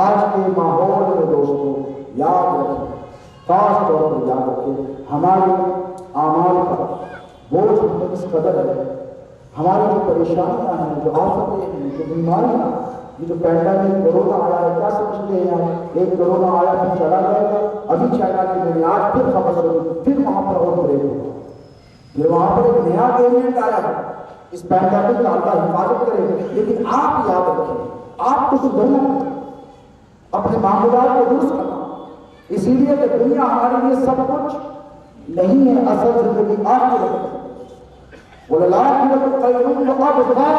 آج کے ماحول میں دوستو یاد رکھیں، خاص طور پر یاد رکھیں، ہمارے اعمال کا بوجھ ہم پر اس قدر ہے، ہماری جو پریشانیاں ہیں، جو آفتیں ہیں، جو بیماریاں ہیں، یہ جو پینڈیمک کرونا آیا ہے، کیا سمجھتے ہیں؟ ایک کرونا آیا پھر چلا جائے گا، ابھی چائنا کی میں نے آج پھر خبر سنی، پھر وہاں پر اور بریک ہوگا، پھر وہاں پر ایک نیا ویریئنٹ آیا ہے۔ اس پینڈیمک کا اللہ حفاظت کرے، لیکن آپ یاد رکھیں آپ کو سدھرنا ہے، اپنے معمولات کو درست کرنا، اسی لیے کہ دنیا ہمارے لیے سب کچھ نہیں ہے، اصل زندگی آخرت ہے۔ وَلَلْآخِرَةُ خَيْرٌ وَأَبْقَىٰ،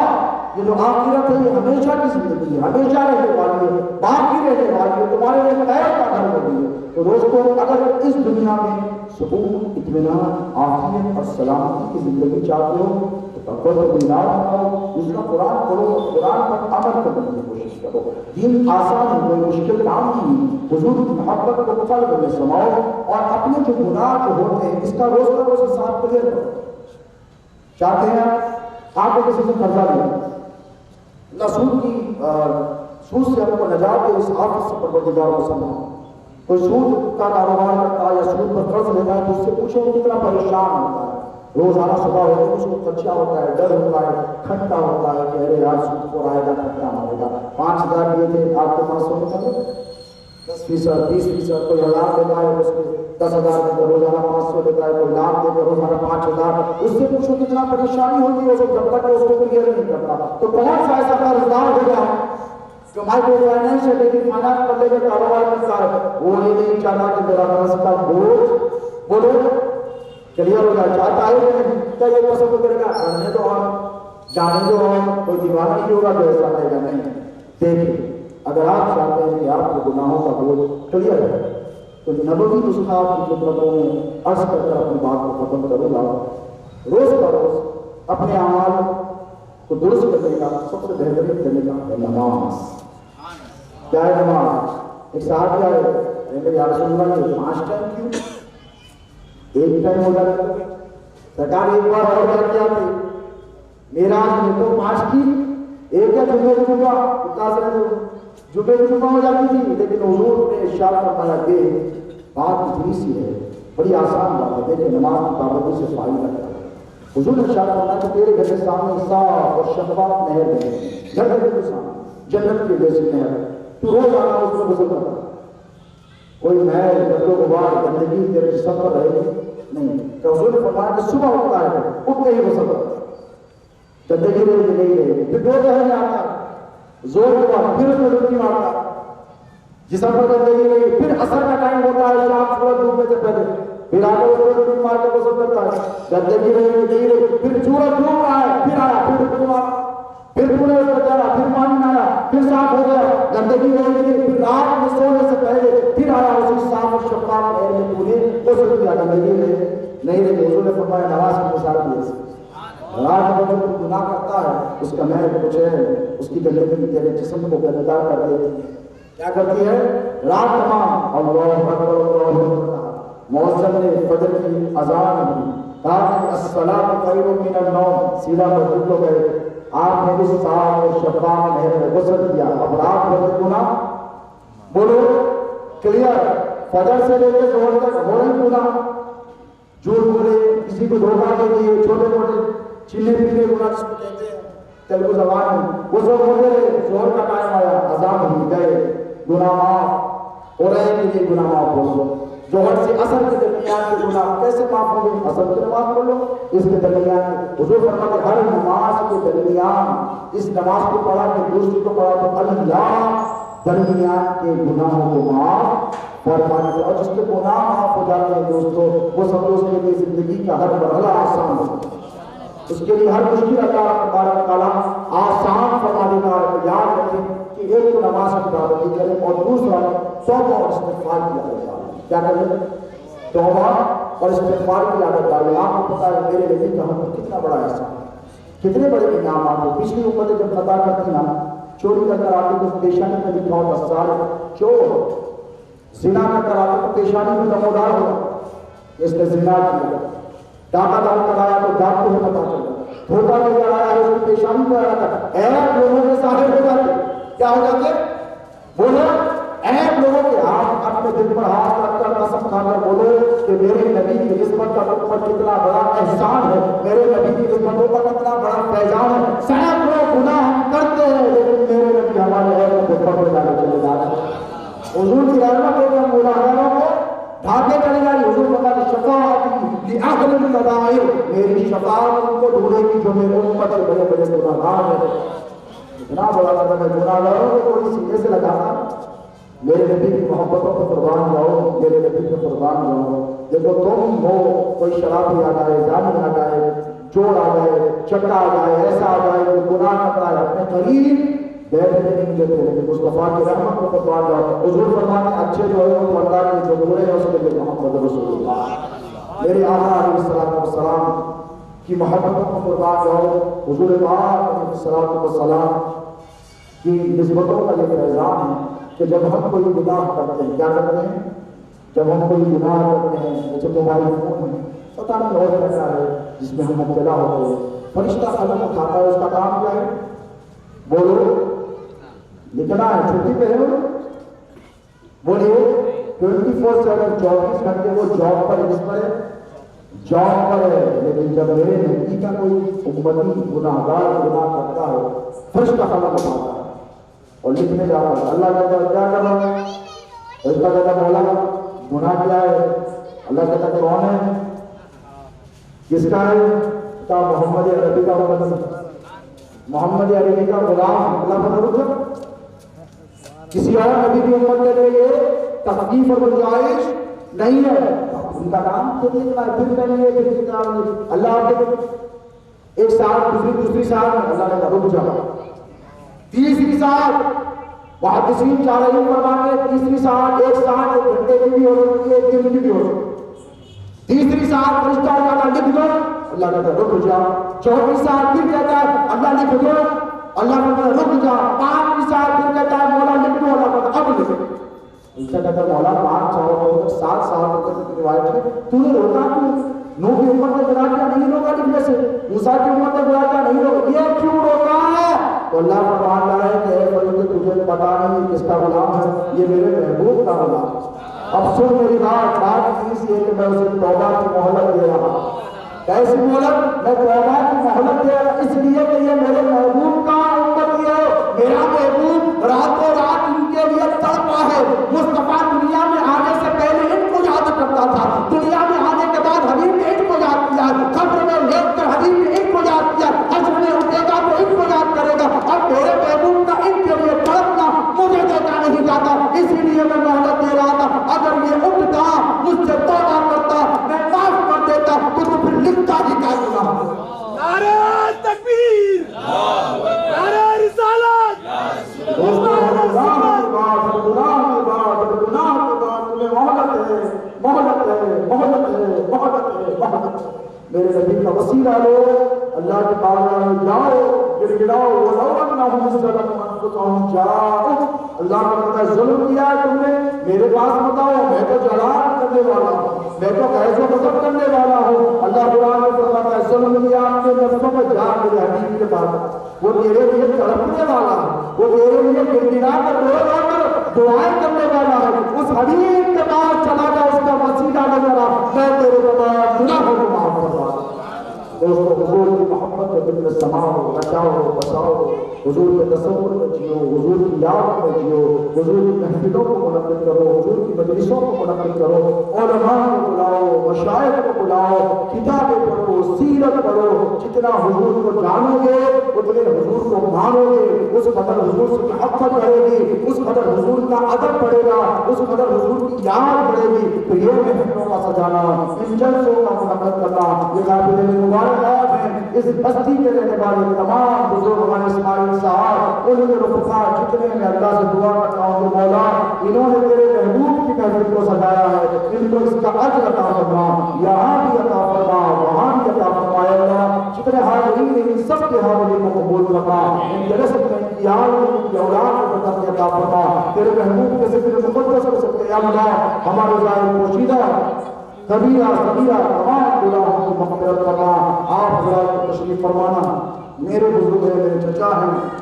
یہ جو آخرت ہے یہ ہمیشہ کی زندگی ہے، ہمیشہ رہنے والی ہے، باقی رہنے والی ہے، تمہارے لیے خیر کا گھر ہوگی ہے۔ تو دوستو اگر اس دنیا میں سکون، اطمینان، عافیت اور سلامتی کی زندگی چاہتے ہو تو تقویٰ میلاد بناؤ، دوسرا قرآن پڑھو، قرآن پر عمل کرنے کی کوشش کرو۔ دین آسان ہے، کوئی مشکل کام نہیں، حضور کی محبت کو قلب میں سماؤ، اور اپنے جو گناہ جو ہوتے ہیں اس کا روز کا روز حساب کلیئر کرو۔ چاہتے ہیں آپ کو کسی سے قرضہ لیں، اللہ سود سے ہم کو نجات دے، اس آفت سے پروردگار کو سمجھو۔ کوئی سود کا کاروبار کرتا ہے یا سود پر قرض لیتا ہے تو اس سے پوچھو وہ کتنا پریشان ہوتا ہے، روزانہ صبح ہوتے ہیں اس کو خدشہ ہوتا ہے، ڈر ہوتا ہے، کھٹتا ہوتا ہے کہ ارے یار سود کو آئے گا، کھٹا مارے گا، 5000 دیے تھے آپ کو 500 میں کر 10%، 20%، کوئی 1000 دیتا ہے اس کے 10,000 دے کر روزانہ 500 دیتا ہے، کوئی لاکھ دے کر روزانہ 5,000، اس سے پوچھو کتنا پریشانی ہوتی ہے جب تک اس کو کلیئر نہیں کرتا۔ تو کون سا ایسا قرضدار ہوگا جو مائکرو فائنانس یا ڈیلی فائنانس پر لے کر کاروبار کرتا ہے، وہ یہ نہیں چاہتا کہ میرا قرض کا بوجھ بولو کلیئر ہو جائے، چاہتا ہے کہ کیا یہ پسند کرے گا؟ کرنے دو اور جانے دو، اور کوئی دیوانہ نہیں ہوگا جو ایسا کہے گا نہیں۔ دیکھیں اگر آپ چاہتے ہیں کہ آپ کے گناہوں کا بوجھ کلیئر ہے تو نبوی نسخہ کی خدمتوں میں عرض کر کر اپنی بات کو ختم کروں گا۔ روز کا روز اپنے اعمال کو درست کرنے کا سب سے بہترین طریقہ ہے نماز۔ کیا ہے نماز؟ ایک صاحب کیا ہے یا رسول اللہ یہ 5 ٹائم کیوں؟ 1 ٹائم ہو جاتا ہے، سرکار ایک بار اور کیا تھی میراج میں تو 5 کی، ایک ہے جمعے کو جمعے کو جمعہ ہو جاتی تھی، لیکن حضور نے ارشاد فرمایا کہ بات اتنی سی ہے، بڑی آسان بات ہے، دیکھیں نماز کی پابندی سے فائدہ کیا ہے۔ حضور نے ارشاد فرمایا کہ تیرے گھر کے سامنے صاف اور شفاف نہر ہے، گھر کے سامنے جنت کی جیسی نہر ہے، تو روز آنا اس میں غسل کرنا، کوئی محل گرد و غبار گندگی تیرے جسم پر رہے گی نہیں۔ تو حضور نے فرمایا کہ صبح اٹھتا ہے اٹھتے ہی غسل کرتا، گندگی نہیں رہے گی، پھر دوپہر میں آتا ہے زور کے بعد پھر اس میں ڈبکی مارتا، جسم پر گندگی نہیں، پھر عصر کا ٹائم ہوتا ہے، شام کو پھر آگے اس کو مار کے غسل کرتا ہے، گندگی رہے گی نہیں رہی، پھر سورج ڈوب رہا ہے، پھر آیا، پھر پورے اس کو چلا، پھر پانی میں آیا، پھر صاف ہو گیا، گندگی رہے گی، پھر رات میں سونے سے پہلے پھر آیا اسی صاف اور شفاف ایر میں پورے غسل کیا، گندگی نہیں رہی۔ حضور نے فرمایا نماز کی مثال بھی ایسی، رات میں جو گناہ کرتا ہے اس کا محل کچھ ہے، اس کی گندگی تیرے جسم کو گندگار کر دیتی ہے، کیا کرتی ہے؟ رات تمام اللہ اکبر اللہ اکبر، مؤذن نے فجر کی اذان دی، کہا کہ الصلاۃ خیر من النوم، سیدھا مسجد کو گئے، آپ نے بھی صاف اور شفاف محل میں غسل کیا، اب رات بھر گناہ بولو کلیئر، فجر سے لے کے ظہر تک ہو رہی گناہ، جھوٹ بولے، کسی کو دھوکہ دے دیے، چھوٹے موٹے چینے پینے گناہ جس کو کہتے ہیں تیلگو زبان میں، وہ سب ہوتے رہے، ظہر کا ٹائم آیا، اذان ہوئی، گئے، گناہ معاف ہو رہے ہیں کہ یہ گناہ معاف ہو گئے۔ ظہر سے عصر کے درمیان کے گناہ کیسے معاف ہوں گے؟ عصر کی نماز پڑھ لو، اس کے درمیان حضور فرماتے ہر نماز کے درمیان اس نماز کو پڑھا کہ دوسری کو پڑھا تو اللہ درمیان کے گناہوں کو معاف فرمانے سے، اور جس کے گناہ معاف ہو جاتے ہیں دوستو، وہ سمجھو اس کے لیے زندگی کا ہر مرحلہ آسان ہو، اس کے لیے ہر مشکل اللہ تبارک تعالیٰ آسان فرما دیتا ہے۔ یاد رکھیں کہ ایک تو نماز کی پابندی کریں اور دوسرا توبہ اور استغفار کی عادت ڈالیں۔ کیا کریں؟ توبہ اور استغفار کی عادت ڈالیں۔ آپ کو پتا ہے میرے نبی کا ہم پر کتنا بڑا احسان ہے، کتنے بڑے انعامات ہیں۔ پچھلی امتیں جب خطا کرتی نا، چوری کر کر آتے تو پیشانی میں لکھا ہوتا سارے چور، زنا کر کر آتے تو پیشانی میں نمودار ہوتا اس نے زنا کیا، ڈاکہ ڈال کر آیا تو ڈاک کو پتا چلا، دھوکہ لے کر آیا ہے اس کی پیشانی میں آیا تھا، ایپ لوگوں کے ظاہر ہو جاتے، کیا ہو جاتے؟ بولو ایپ لوگوں کے، آپ اپنے دل پر ہاتھ رکھ کر قسم کھا کر بولو کہ میرے نبی کی نسبت کا تم پر کتنا بڑا احسان ہے، میرے نبی کی نسبتوں کا کتنا بڑا فیضان ہے۔ سینکڑوں گناہ ہم کرتے ہیں لیکن میرے نبی ہمارے ایپ کو پکڑ لانے چلے جا رہے ہیں۔ حضور کی رحمت ہے کہ ہم گناہگاروں کو ڈھانپے چلے جا رہی۔ حضور بتا کہ شفاعتی لأہل الکبائر، میری شفاعت ان کو ڈھونڈے گی جو میرے امت کے بڑے بڑے گناہگار ہیں۔ اتنا بڑا قدم ہے، گناہگاروں کو کوئی سینے سے لگانا، میرے نبی کی محبتوں پر قربان جاؤ، میرے نبی پر قربان جاؤ۔ دیکھو تم ہو، کوئی شرابی آ جائے، زانی آ جائے، چور آ جائے، چکا آ جائے، ایسا آ جائے جو گناہ کرتا ہے، اپنے قریب بیٹھنے نہیں دیتے، لیکن مصطفیٰ کی رحمت کو قربان جاؤ۔ حضور فرماتے ہیں اچھے جو ہے وہ اللہ کے، جو برے ہیں اس کے لیے محمد رسول اللہ، میرے آقا علیہ الصلوۃ والسلام کی محبتوں کو قربان جاؤ۔ حضور پاک علیہ الصلوۃ والسلام کی نسبتوں کا یہ فیضان ہے کہ جب ہم کوئی گناہ کرتے ہیں، کیا کرتے ہیں؟ جب ہم کوئی گناہ کرتے ہیں، جیسے موبائل فون ہے، پتہ نہیں اور کیسا ہے جس میں ہم مبتلا ہوتے ہیں، فرشتہ قلم اٹھاتا ہے، اس کا کام کیا ہے؟ بولو لکھنا ہے، چھٹی پہ ہے، بولیے 24/7 24 گھنٹے وہ جاب پر، اس پر ہے، جاب پر ہے۔ لیکن جب میرے نبی کا کوئی امتی گناہگار گناہ کرتا ہے، فرشتہ قلم اٹھاتا ہے اور لکھنے جاتا ہے، اللہ کہتا ہے کیا کر رہا ہے؟ فرشتہ کہتا ہے مولا گناہ کیا ہے؟ اللہ کہتا ہے کون ہے؟ کس کا ہے؟ کہا محمد عربی کا امت، محمد عربی کا غلام۔ اللہ کا رکھا کسی اور نبی کی امت کے لیے یہ تخفیف اور گنجائش نہیں ہے، ان کا کام خود لکھنا ہے، پھر کریں گے، پھر کام نہیں۔ اللہ کے ایک ساتھ دوسری ساتھ میں اللہ نے رک جا، تیسری ساتھ محدثین چاہ رہی فرماتے ہیں تیسری ساتھ ایک ساتھ 1 گھنٹے کی بھی ہو سکتی ہے، 1 دن کی بھی ہو سکتی ہے۔ تیسری ساتھ فرشتہ کہتا ہے لکھ دو، اللہ کہتا ہے رک جا۔ چوتھی ساتھ پھر کہتا ہے اللہ لکھ دو، اللہ کہتا ہے رک جا۔ 5ویں ساتھ پھر کہتا ہے مولا لکھ دو، اللہ کہتا ہے اب لکھ دو۔ اس کا کہتا ہے مولا 5 سال 7 سال تک روایت ہے، تو نے روکا کیوں؟ نوح کی امت نے برا کیا نہیں روکا لکھنے سے، موسیٰ کی امت نے برا کیا نہیں روکا، یہ کیوں روکا ہے؟ تو اللہ فرمان رہا ہے کہ اے فرشتے تجھے پتا نہیں کس کا غلام ہے، یہ میرے محبوب کا غلام ہے۔ اب سن میری بات اسی ہے کہ میں اسے توبہ کی مہلت دے رہا ہوں۔ کیسی مہلت؟ میں توبہ کی مہلت دے رہا اس لیے کہ یہ میرے محبوب کا امتی ہے، میرا محبوب راتوں رات ان کے لیے تڑپا ہے۔ مصطفیٰ دنیا میں آنے سے پہلے ان کو یاد کرتا تھا، دنیا میں آنے کے بعد حبیب نے ان کو یاد کیا، قبر میں لیٹ کر حبیب نے ان کو یاد کیا، حشر میں اٹھے گا تو ان کو یاد کرے گا۔ اب میرے محبوب کا ان کے لیے تڑپنا مجھے دیکھا نہیں جاتا، اسی لیے میں مہلت دے رہا تھا۔ اگر یہ اٹھتا مجھ سے توبہ کرتا، محبت ہے، محبت ہے، محبت ہے۔ میرے نبی کا وسیلہ لو، اللہ کے بارگاہ میں جاؤ، گر گراؤ، وَلَوْ أَنَّهُمْ ظَلَمُوا أَنفُسَهُمْ جَاءُوكَ۔ اللہ کا کہتا ہے ظلم کیا ہے تم نے، میرے پاس مت آؤ، میں تو جلال کرنے والا ہوں، میں تو غیظ و غضب کرنے والا ہوں۔ اللہ قرآن میں فرماتا ہے ظلم کیا آپ کے نفسوں میں، جا میرے حبیب کے پاس، وہ تیرے لیے تڑپنے والا ہے، وہ تیرے لیے گر گرا کر رو رو کر دعائیں کرنے والا ہے۔ اس حبیب کے پاس چلا جا، اس کا وسیلہ نظر آ، میں تیرے تمام گناہوں کو معاف کروا دوں۔ دوستو حضور کی محبت میں ذکر سماؤ، بچاؤ، بساؤ، حضور کے تصور میں جیو، حضور کی یاد میں جیو، حضور کی محفلوں کو منعقد کرو، حضور کی مجلسوں کو منعقد کرو، علماء کو بلاؤ، مشائخ کو بلاؤ، کتابیں پڑھو، سیرت پڑھو۔ جتنا حضور کو جانو گے اتنے حضور کو مانو گے، اس قدر حضور سے محبت بڑھے گی، اس قدر حضور کا ادب بڑھے گا، اس قدر حضور کی یاد بڑھے گی۔ تو یہ محفلوں کا سجانا، ان جلسوں کا منعقد کرنا، یہ قابل مبارک ہے۔ اس بستی کے رہنے والے تمام بزرگ ہمارے اسماعیل صاحب، ان کے رفقا جتنے میں اللہ سے دعا کرتا ہوں کہ مولا انہوں نے تیرے محبوب کی محفل کو سجایا ہے، ان کو اس کا اجر عطا فرما، یہاں بھی عطا فرما، وہاں بھی عطا فرما۔ اے اللہ جتنے حاضرین ہیں ان سب کے حاضرین کو قبول فرما، ان کے رزق میں، ان کی آل میں، ان کی اولاد کو برکت عطا فرما۔ تیرے محبوب کے ذکر مقدس کے صدقے یا اللہ ہمارے ظاہر پوشیدہ کبیرہ صغیرہ تمام گناہوں کی مغفرت فرما۔ آپ حضرات کو تشریف فرمانا، میرے بزرگ ہیں، میرے چچا ہیں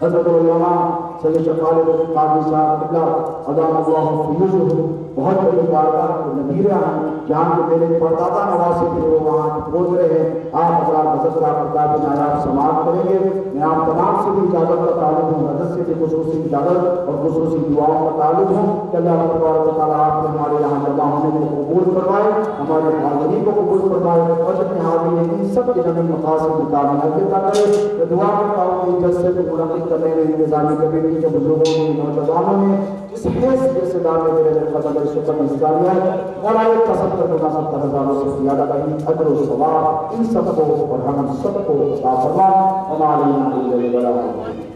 حضرت علامہ سید شیخ خالد قادری صاحب قبلہ ادام اللہ فیوزہ، بہت بڑی بارگاہ کے نبیرہ ہیں، جہاں کے میرے پردادا نواسی تھے وہ وہاں پہنچ رہے ہیں۔ آپ حضرات حضرت کا پردہ نایاب سماعت کریں گے۔ میں آپ تمام سے بھی اجازت کا طالب ہوں، حضرت سے بھی خصوصی اجازت اور خصوصی دعاؤں کا طالب ہوں کہ اللہ تبارک و تعالیٰ آپ نے ہمارے یہاں جمع ہونے کو قبول فرمائے، ہمارے حاضرین کو قبول فرمائے، اور جتنے حاضرین ہیں ان سب کے جمعی مقاصد میں کامیابی عطا کرے۔ میں دعا کرتا ہوں کہ جلسے کو منعقد کرنے میں انتظامی کمیٹی کے بزرگوں نے، نوجوانوں نے جس حیثیت سے دعوت میرے قدم شکر انتظار ہے، اور آئے قسم کر بنا 70,000 سے زیادہ کا ہی اجر و ثواب ان سب کو اور ہم سب کو عطا فرما۔ ہمارے